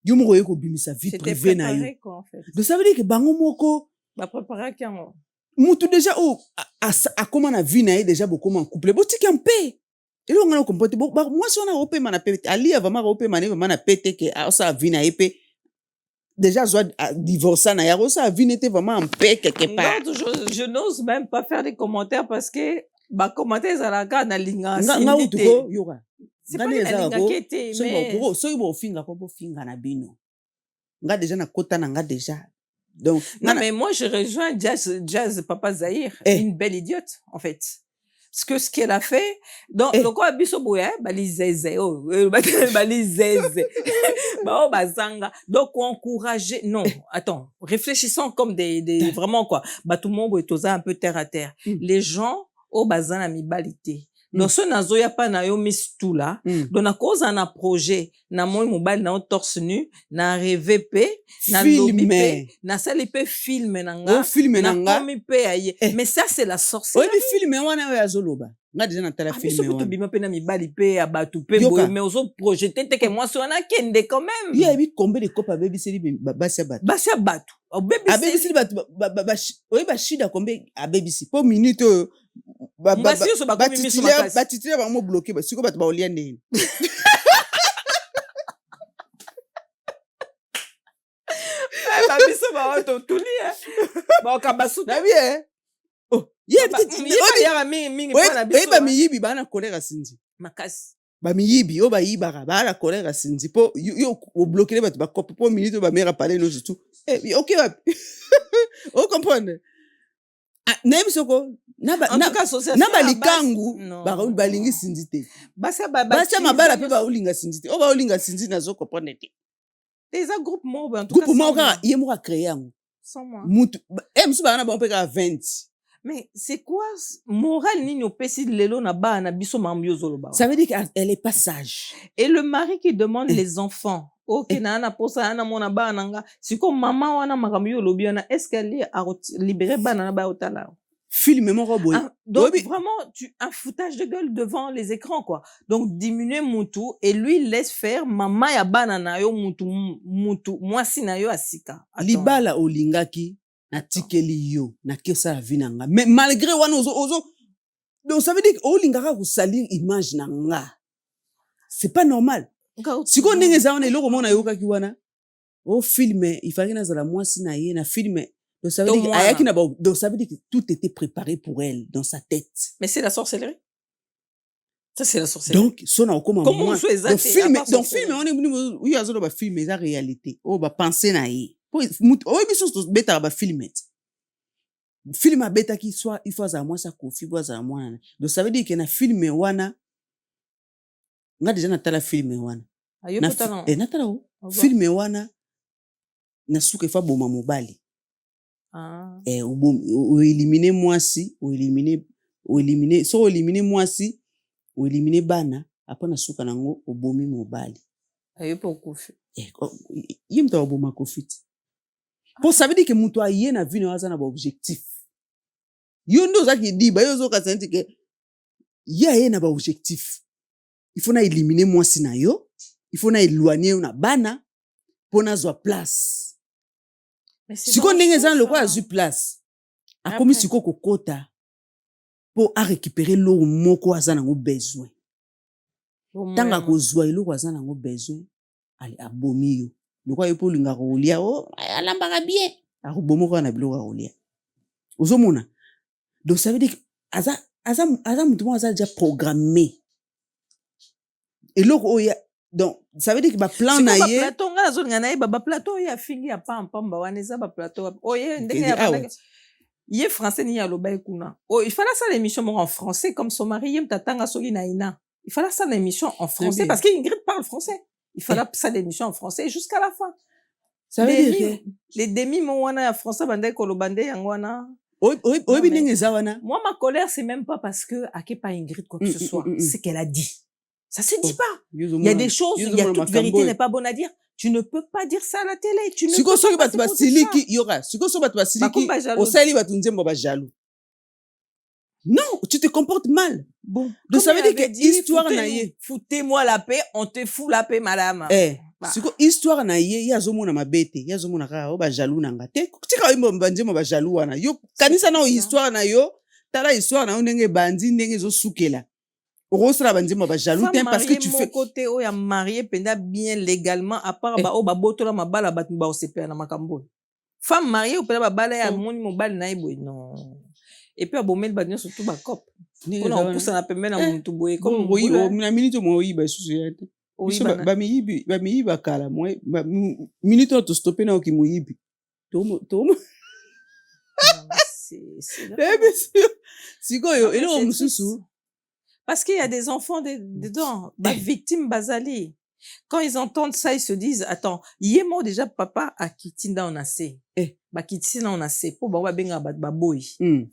Yo moko yeko bimisa vie privée na yo. Donc ça veut dire que bango moko ba préparer kango. Mutu déjà a comment na vie na déjà beaucoup en couple. Botiki en paix. Et là on a compris moi si on a opé mana pete ali vraiment opé mana pete que ça vie na épée. Déjà, soit divorcé, ça vie n'était vraiment en paix quelque part. Non, je n'ose même pas faire des commentaires parce que, commentaires à la gare, na linga. C'est pas la linga qui était, mais. Déjà, na kota nga déjà. Donc. Non, mais moi, je rejoins Jazz Papa Zahir. Une belle idiote, en fait. Parce que ce qu'elle a fait, donc, le quoi, bisoboué, balizeze, donc, encourager, non, attends, réfléchissons comme des, vraiment quoi, tout le monde est un peu terre à terre. Les gens, bazana mi balité. Donc, ce nazo ya pas na yo mis tout là. Donc, na cause en a projet, na moi mobile na torse nu, na rêvé na lobby na sali film nanga. Film nanga. Mais ça c'est la sorcellerie. Oui, film wana ya zoloba. Nga déjà na tala film wana. Biso bima pe na mibali pe abatu pe boye mais ozo projeter te que moi so na kende quand même. Il y a eu combien de copains baby seli basi abatu. Basi abatu. Baby seli batu oui ba shida combien a baby seli pour minute batitulaire bango bloqué siko bato ba olia ndeni. Babiso ba to tuli ba kabasu na bien. Oh, ba miyibi bana kolera sinzi. Makasi. Ba miyibi o ba yibara bana kolera sinzi po yo o bloquer bato ba kope po minute ba mera parler no tout. OK. On comprend. Même soko na likangu ba lingi sinzi te. Basa mabala pe ba ulinga sinzi te. O ba ulinga sinzi na zo comprendre te. Des groupes mob en tout cas. Groupe mob yé mo créer yango. Sans moi. Mutu musu ba na ba pe ka 20. Mais c'est quoi moral nini opesi lelo na ba na biso mambiozo ba. Ça veut dire qu'elle est pas sage. Et le mari qui demande les enfants. OK na na posa na mona ba nanga. Siko maman wana makambo yo lobi na est-ce qu'elle a libéré ba na ba otala. film moko boye Donc, Oyebi- vraiment, un foutage de gueule devant les écrans, quoi. Donc, diminuer Moutou et lui laisse faire maman ya banana yo Moutou, moi si na yo asika. Attends. libala olingaki natikeli yo nakesala vi na nga mais malgré wana donc ça veut dire que olingaka kosalir image na nga c'est pas normal sikoyo ndenge eza wana eloko moko nayokaki wana filme ifaki nazala mwasi na ye na filme donc ça veut dire que ayaki na donc ça veut dire que tout était préparé pour elle dans sa tête. Mais c'est la sorcellerie. Ça c'est la sorcellerie. Donc sona okoma comment on fait ça? Donc film on est oui azo ba film eza réalité ba penser na ye biso beta ba film film abetaki soit il faut azala mwasi akofi bo azala mwana donc ça veut dire que na film wana nga déjà natala film wana natala film wana nasuka ifa boma mobali éliminer mwasi éliminer so éliminer mwasi éliminer bana après nasuka nango obomi mobali ayo po kofi yimta oboma kofiti pour ça veut dire que muto aye na vie na na ba objectif yo ndo zaki diba yo zo ka senti que aye na ba objectif il faut na éliminer mwasi na yo il faut na éloigner na bana pour na zo place siko ndenge za lokwa azu place akomi siko kokota pour a récupérer l'eau moko aza nango besoin tanga kozwa eloko aza nango besoin ali abomi yo lokwa yo po linga kolia alambaka bien akobomoko na biloko kolia ozomona donc ça veut dire que aza mutu mo aza déjà programmé eloko oya donc ça veut dire que ba plan na ye plateau nga zo ngana ye ba plateau ya fingi ya pamba wana eza ba plateau oye ndenge ya ye français ni ya loba ekuna il fallait ça l'émission en français comme son mari yem tatanga soki na ina il fallait ça l'émission en français parce qu'Ingrid parle français il fallait ça l'émission en français jusqu'à la fin ça veut dire que les demi mo wana ya français bande ko lobande yango wana oyebi ndenge eza wana moi ma colère c'est même pas parce que ake pas Ingrid quoi que ce soit c'est qu'elle a dit. Ça se dit pas. Il y a des choses, il y a toute vérité n'est pas bonne à dire. Tu ne peux pas dire ça à la télé. Tu ne peux pas dire ça. Non, tu te comportes mal. Bon. Donc ça veut dire que histoire na ye. Foutez-moi la paix, on te fout la paix, madame. Siko histoire na ye, ya zomona mabete, ya zomona ka ba jaloux nanga te. Tika imbo mbanje ba jaloux wana. Yo kanisa na histoire na yo, tala histoire na ndenge bandi ndenge zo sukela. Parce que tu fais côté où y a marié penda bien légalement à part ba o ba botola mabala ba ba osepe na makambo femme mariée ou penda ba bala ya moni mobali na ibo non et puis abomel ba nyo surtout ba cop on a poussa na pembe na muntu boye comme oui na minute mo yiba susu ba mi ba kala mo minute to stopper na okimuyibi tomo c'est yo elo mususu. Parce qu'il y a des enfants dedans, victimes basali. Quand ils entendent ça, ils se disent, attends, yémo déjà papa a kitinda on a se. Ba kitina on a se. Pour ba benga ba boy.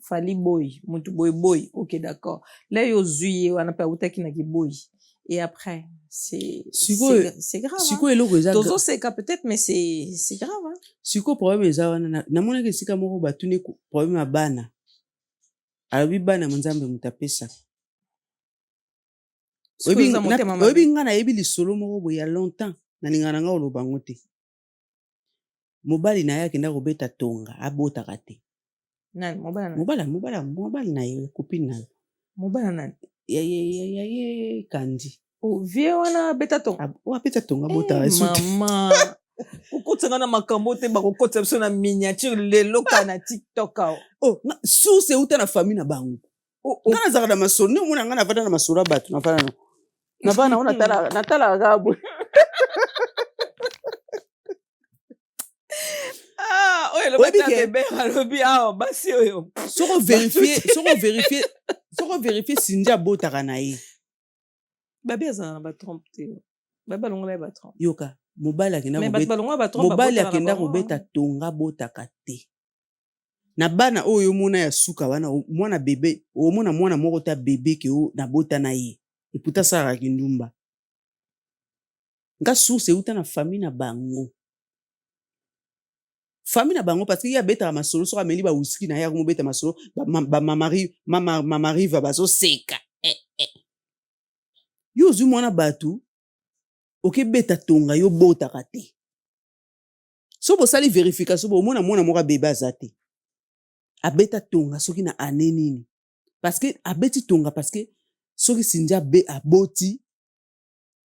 Fali boy, mutu boy. OK, d'accord. Là yo zuye wana pa utaki na ki boy. Et après, c'est grave. Siko eloko eza. Tozo c'est ka peut-être mais c'est grave hein. Siko problème eza wana na mona ke sika moko batuni problème ya bana. Abi bana munzambe mutapesa. Oyebi nga nayebi lisolo moko boye ya longtemps nalingana nga oloba ngo te mobali na ye akenda kobeta tonga abotaka te mobali na ye copine na ye mobali nani ye kandi vie wana abeta tonga abeta tonga abotaka mama okotanga na makambo te bakokotisa biso na miniature lelo ka na TikTok source euta na famille na bango nga nazaka na masolo nde omona nga navanda na masolo ya bato navanda ngo natalaka kabo soko vérifie sindi abotaka na ye babi azala na batrompe te babi alongola ye batrompe yoka mobali akenda kobeta tonga abotaka te na bana oyo omona ya suka wana mwana bebe omona mwana moko ta bebe ke o na bota na ye eputa sara kindumba nga source euta na famille na bango famille na bango parce que ya beta masolo so ameli ba whisky na ya ko beta masolo ba mamari va bazo seka yo zu mwana batu oke beta tonga yo bota kate so bo sali vérification bo mona moko bébé azate abeta tonga soki na ane nini parce que abeti tonga parce que soki sinja be aboti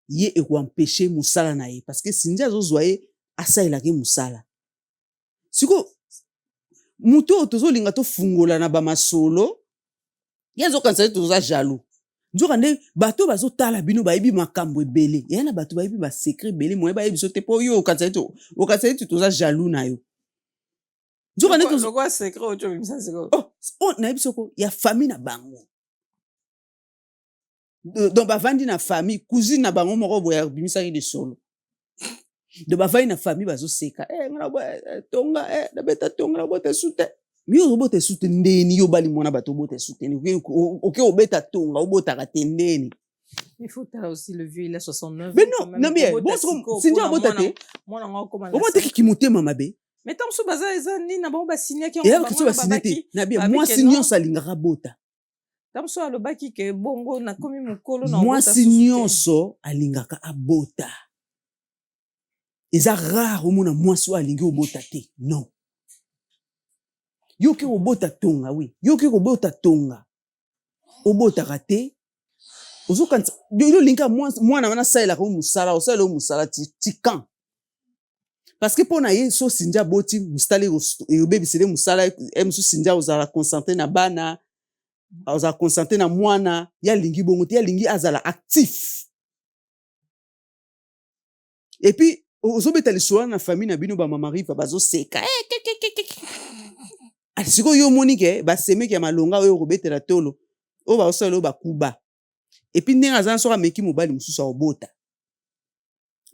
ye eko empêcher musala na ye parce que sinja zo zoye asaila ke musala siko muto tozolinga to fungola na ba masolo yazo kanisa toza jaloux nzoka nde bato bazotala bino bayebi makambo ebele yana bato bayebi ba secret ebele moye bayebi so te po yo kanisa toza jaloux na yo nzoka nde Pourquoi secret ocho bimisa siko? oh na yebi soko ya famille na bango donc bavandi na famille cousine na bango moko boya bimisaki de solo de bavandi na famille bazoseka ngana tonga na beta tonga na bota sute mi obota sute ndeni yo bali mona bato bota sute oke obeta tonga obota katendeni. Il faut aussi le vieux, il a 69 mais non non bien bon sinja obota te obota ki motema mabe mais tant so baza eza ni na bango ba signer ki on ba signer te na bien moi signon salingaka bota tamso alobaki ke bongo na komi mukolo na mwasi nyonso alingaka abota eza rare omona mwasi oyo alingi obota te non yo ke obota tonga oui yo ke obota tonga obotaka te ozokanisa yo linga mwana wana asalelaka musala osalela o musala ti kan parce que mpo na ye so sinja boti mosala eyobebisele mosala mosusu sinja ozala concentré na bana azala concentré na mwana ya lingi bongo te ya lingi azala actif et puis ozobeta lisolo na famille na bino ba mamari pa bazoseka siko yo moni ke basemeki ya malonga oyo kobetela tolo oyo baosala oyo bakuba et puis ndenge aza soka meki mobali mosusu akobota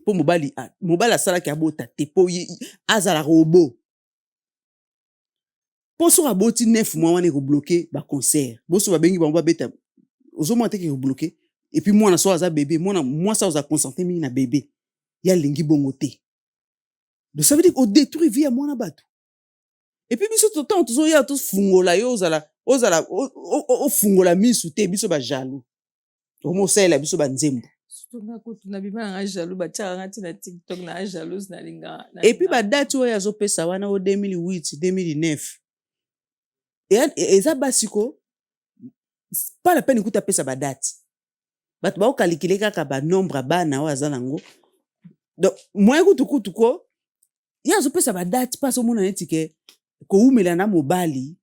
mpo mobali asalaki abota te mpo azala robo mpo soki aboti 9 mois wana ekobloke baconcert boso babengi bango babeta ozomona teke ekobloke et puis mwana so aza bebe mwasi aza concentré mingi na bebe ya lingi bongo te donc ça veut dire odétruire vie ya mwana bato et puis biso totango tozoya tofungola yo ozala ofungola misu te biso bajaloux omosalela biso banzembo et puis badati oyo azopesa wana o 2008 2009 eza basiko pas la peine ekuta pesa badati bato baokalikile kaka banombre bana oyo aza nango donc moye kutukutu ko ye azopesa badati mpasi omona neti ke koumela na mobali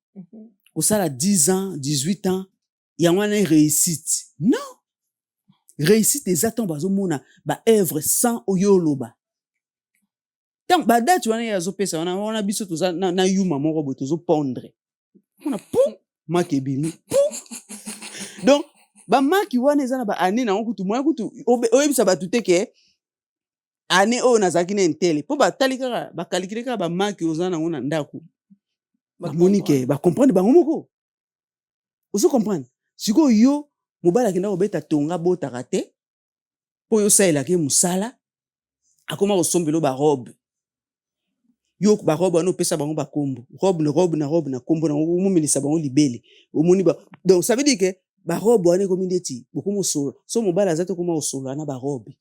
kosala 10 ans 18 ans yango wana réussite non réussite eza ntango bazomona baœuvre sans oyo oloba ntango badati wana ye azopesa wana biso toza na yuma moko boye tozopondre ona pu maki ebimi donc bamaki wana eza na baane nango kutu moya kutu oyebisa bato te ke ane oyo nazalaki na intele mpo batali kaka bakalikile kaka bamaki oza nango na ndako bamoni ke bacomprendre bango moko ozo comprendre sikoyo yo mobali akenda kobeta tonga botaka te mpo yo osalelaki mosala akoma kosombela barobe yo barobe wana opesa bango bakombo robe na kombo na omomelisa bango libele omoni donc ça veut dire que barobe wana ekomi ndeti bokomosola so mobali aza te okoma kosolola na barobe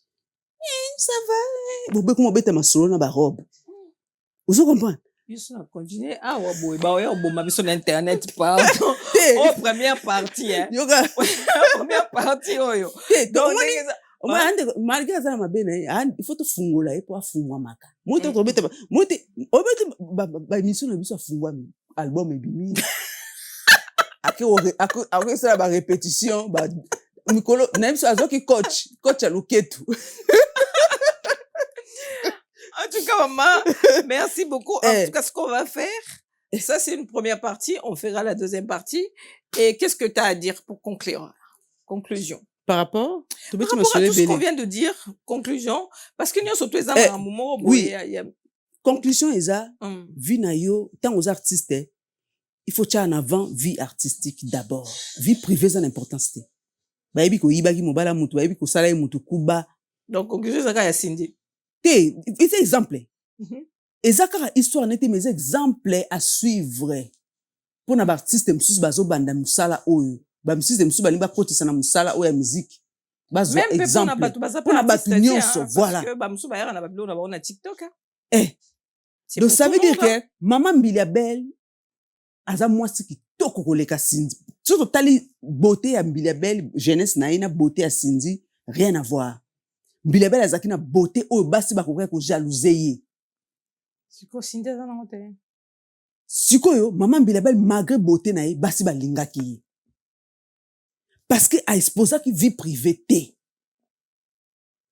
ça va bobekoma obeta masolo na barobe ozo comprendre biso na continuer awa boye baoya oboma biso na internet pardon oh première partie hein yoka première partie oyo donc malgré aza na mabe na ye il faut tofungola ye mpo afungwamaka moi te obeta baémission na biso afungwami album ebimi akesala barépétition mikolo na biso azwaki coach ya loketu. En tout cas, maman, merci beaucoup. En tout cas, ce qu'on va faire, ça c'est une première partie, on fera la deuxième partie. Et qu'est-ce que tu as à dire pour conclure? Conclusion. Par rapport à tout ce qu'on vient de dire, conclusion, parce que nous sommes tous un moment. Oui. Conclusion, Eza, vie na yo, tant aux artistes, il faut tirer en avant vie artistique d'abord. Vie privée, c'est l'importance. Baebi ko ibaki mobala mutu, baebi ko sala mutu kuba. Donc conclusion, ça ka ya Cindy. C'est exemple. eza kaka histoire nete mais exemple à suivre pour na artiste msusu bazobanda musala oyo ba artiste msusu balingi bakotisa na musala oyo ya musique bazwa exemple pour batu nyonso voilà parce que ba msusu bayaka na babilo na ba on a TikTok donc ça veut dire que maman Mbiliabel aza mwasi kitoko koleka Cindy surtout tali beauté ya Mbiliabel jeunesse na ina beauté ya Cindy rien à voir Mbiliabel azaki na beauté oyo basi bakoka ko jalouser ye siko Cindy za na hotel sikoyo maman Mbiliabel malgré beauté na ye basi balingaki ye parce que a exposaki vie privée te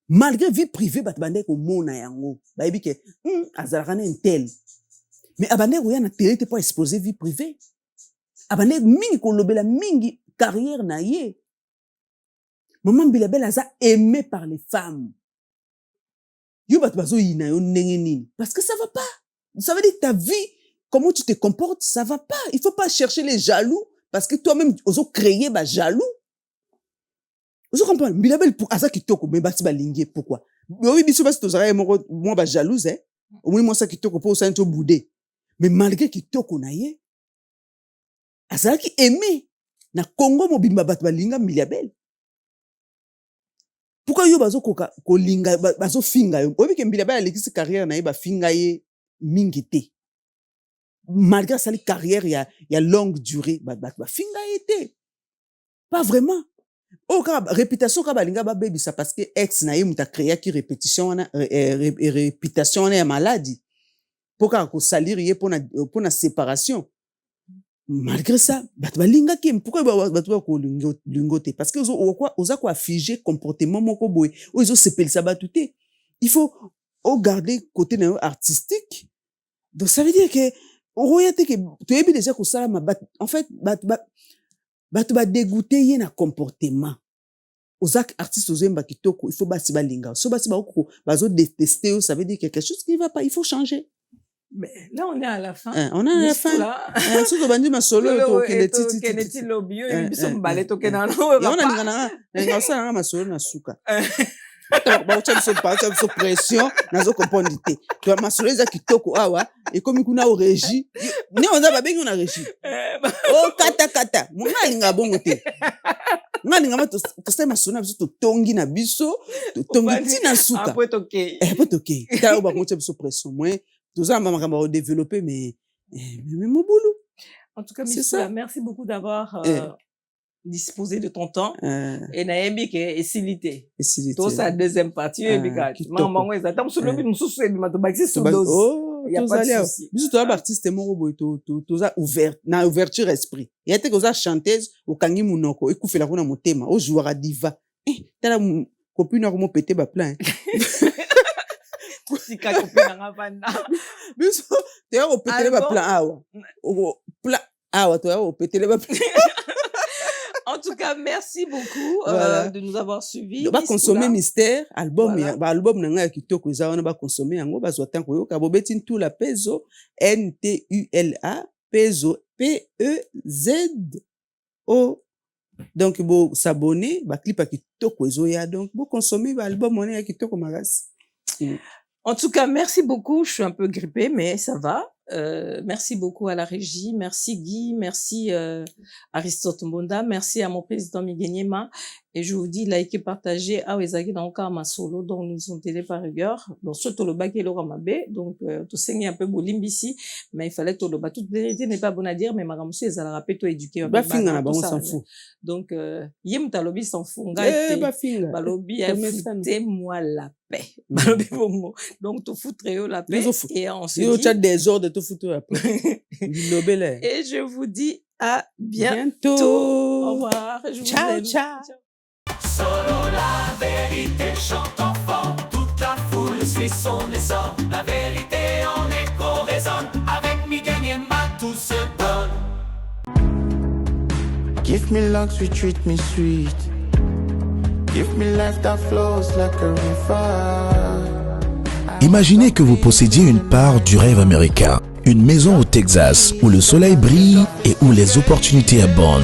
malgré vie privée bat bande ko mona yango bayebi ke azalaka na intel mais abande ko ya na télé te pour exposer vie privée abande mingi ko lobela mingi carrière na ye maman Mbiliabel aza aimé par les femmes yo bat bazo yina yo ndenge nini parce que ça va pas ça veut dire ta vie comment tu te comportes ça va pas il faut pas chercher les jaloux parce que toi-même ozo créer ba jaloux. Vous comprenez? Mbiliabel pour asa kitoko mais basi balingi pourquoi? Oui biso basi tozara moi ba jalouse au moins moi ça kitoko pour ça nto boudé. Mais malgré kitoko na ye asa ki aimé na Congo mobimba bat balinga Mbiliabel. Pourquoi yo bazo koka ko linga bazo finga yo? Obi ke Mbiliabel alekisi carrière na ye ba finga ye mingi te. Malgré sa carrière ya longue durée ba finga ye te. Pas vraiment. Oh, réputation ka balinga ba baby ça parce que ex na ye muta créer ki répétition na réputation na maladie pour ko salir ye pour na séparation malgré ça bat balinga ki pourquoi ba ko lingote parce que oza ko affiger comportement moko boy ozo sepelisa ba tout il faut garder côté na artistique donc ça veut dire que royate que tu es déjà ko sala ma en fait batu ba dégoûter ye na comportement ozak artiste ozemba kitoko il faut basi balinga so basi ba ko bazo détester ça veut dire quelque chose qui va pas il faut changer mais là on est à la fin on est à la fin surtout bandi ma solo to keneti lobio biso mbale to kenana on a ngana ça ma solo na suka ba ucha biso pression nazo comprendre te to ma solo za kitoko awa et comme kuna au régie ne on a ba bengi na régie oh kata mona linga bongo te ngani ngama to sema sona biso to tongi na biso to tongi tina suka après toke ta ba konche biso pression moi toza mama kamba développer mais mon boulot en tout cas merci beaucoup d'avoir disposer de ton temps et naembi ke esilité to sa deuxième partie ebikati mama ngo eza tam solo bi mususu ebi mato baxi sodos il y a pas de souci biso to artiste moko boy to za ouvert na ouverture esprit il y a te ko za chanteuse o kangi munoko ekufela kuna motema o jouera diva tala copine ko mo péter ba plein sika copine nga banda biso te o péter ba plein awa o plein awa to o péter ba plein. En tout cas, merci beaucoup de nous avoir suivis. On va consommer Mystère, album, album nanga kitoko za on va consommer yango ba zotan ko yoka bobetin tout la peso NTULA peso PEZO. Donc bo s'abonner, ba clip kitoko ezoya donc bo consommer ba album on ya kitoko magasi. En tout cas, merci beaucoup. Je suis un peu grippée, mais ça va. Merci beaucoup à la régie. Merci Guy. Merci Aristote Mbonda. Merci à mon président Miguenyema. Et je vous dis, likez, partagez. Ah, Ezagi dans le ma solo, donc nous sommes télé par rigueur. Donc, surtout le bac et le ramabé. Donc, tout saigner un peu bolimbi ici. Mais il fallait tout le bas. Toute vérité n'est pas bonne à dire, mais ma ramousse, elle a rappelé, toi, éduqué. On s'en fout. Donc, yem talobi s'en fout. Balobi, foutez-moi la paix. Balobi, donc, tout foutre la paix. Et ensuite. Yo, tu as des ordres de tout foutre la paix. Et je vous dis à bientôt. Au revoir. Ciao, ciao. Solo la vérité chante enfant, toute la foule suit son essor. La vérité en écho résonne, avec Miguel Niema tout se donne. Give me love, sweet, treat me sweet. Give me life that flows like a river. Imaginez que vous possédiez une part du rêve américain, une maison au Texas où le soleil brille et où les opportunités abondent.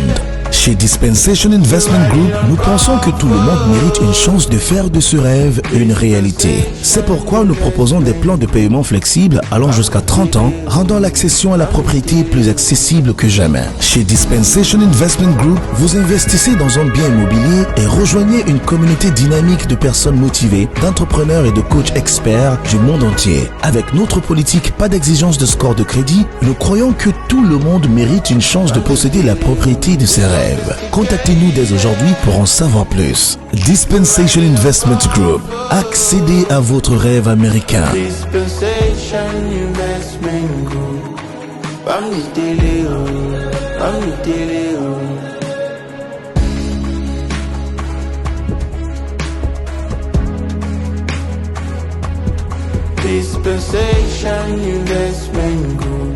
Chez Dispensation Investment Group, nous pensons que tout le monde mérite une chance de faire de ce rêve une réalité. C'est pourquoi nous proposons des plans de paiement flexibles allant jusqu'à 30 ans, rendant l'accession à la propriété plus accessible que jamais. Chez Dispensation Investment Group, vous investissez dans un bien immobilier et rejoignez une communauté dynamique de personnes motivées, d'entrepreneurs et de coachs experts du monde entier. Avec notre politique pas d'exigence de score de crédit, nous croyons que tout le monde mérite une chance de posséder la propriété de ses rêves. Contactez-nous dès aujourd'hui pour en savoir plus. Dispensation Investment Group. Accédez à votre rêve américain. Dispensation Investment Group. Dispensation Investment Group.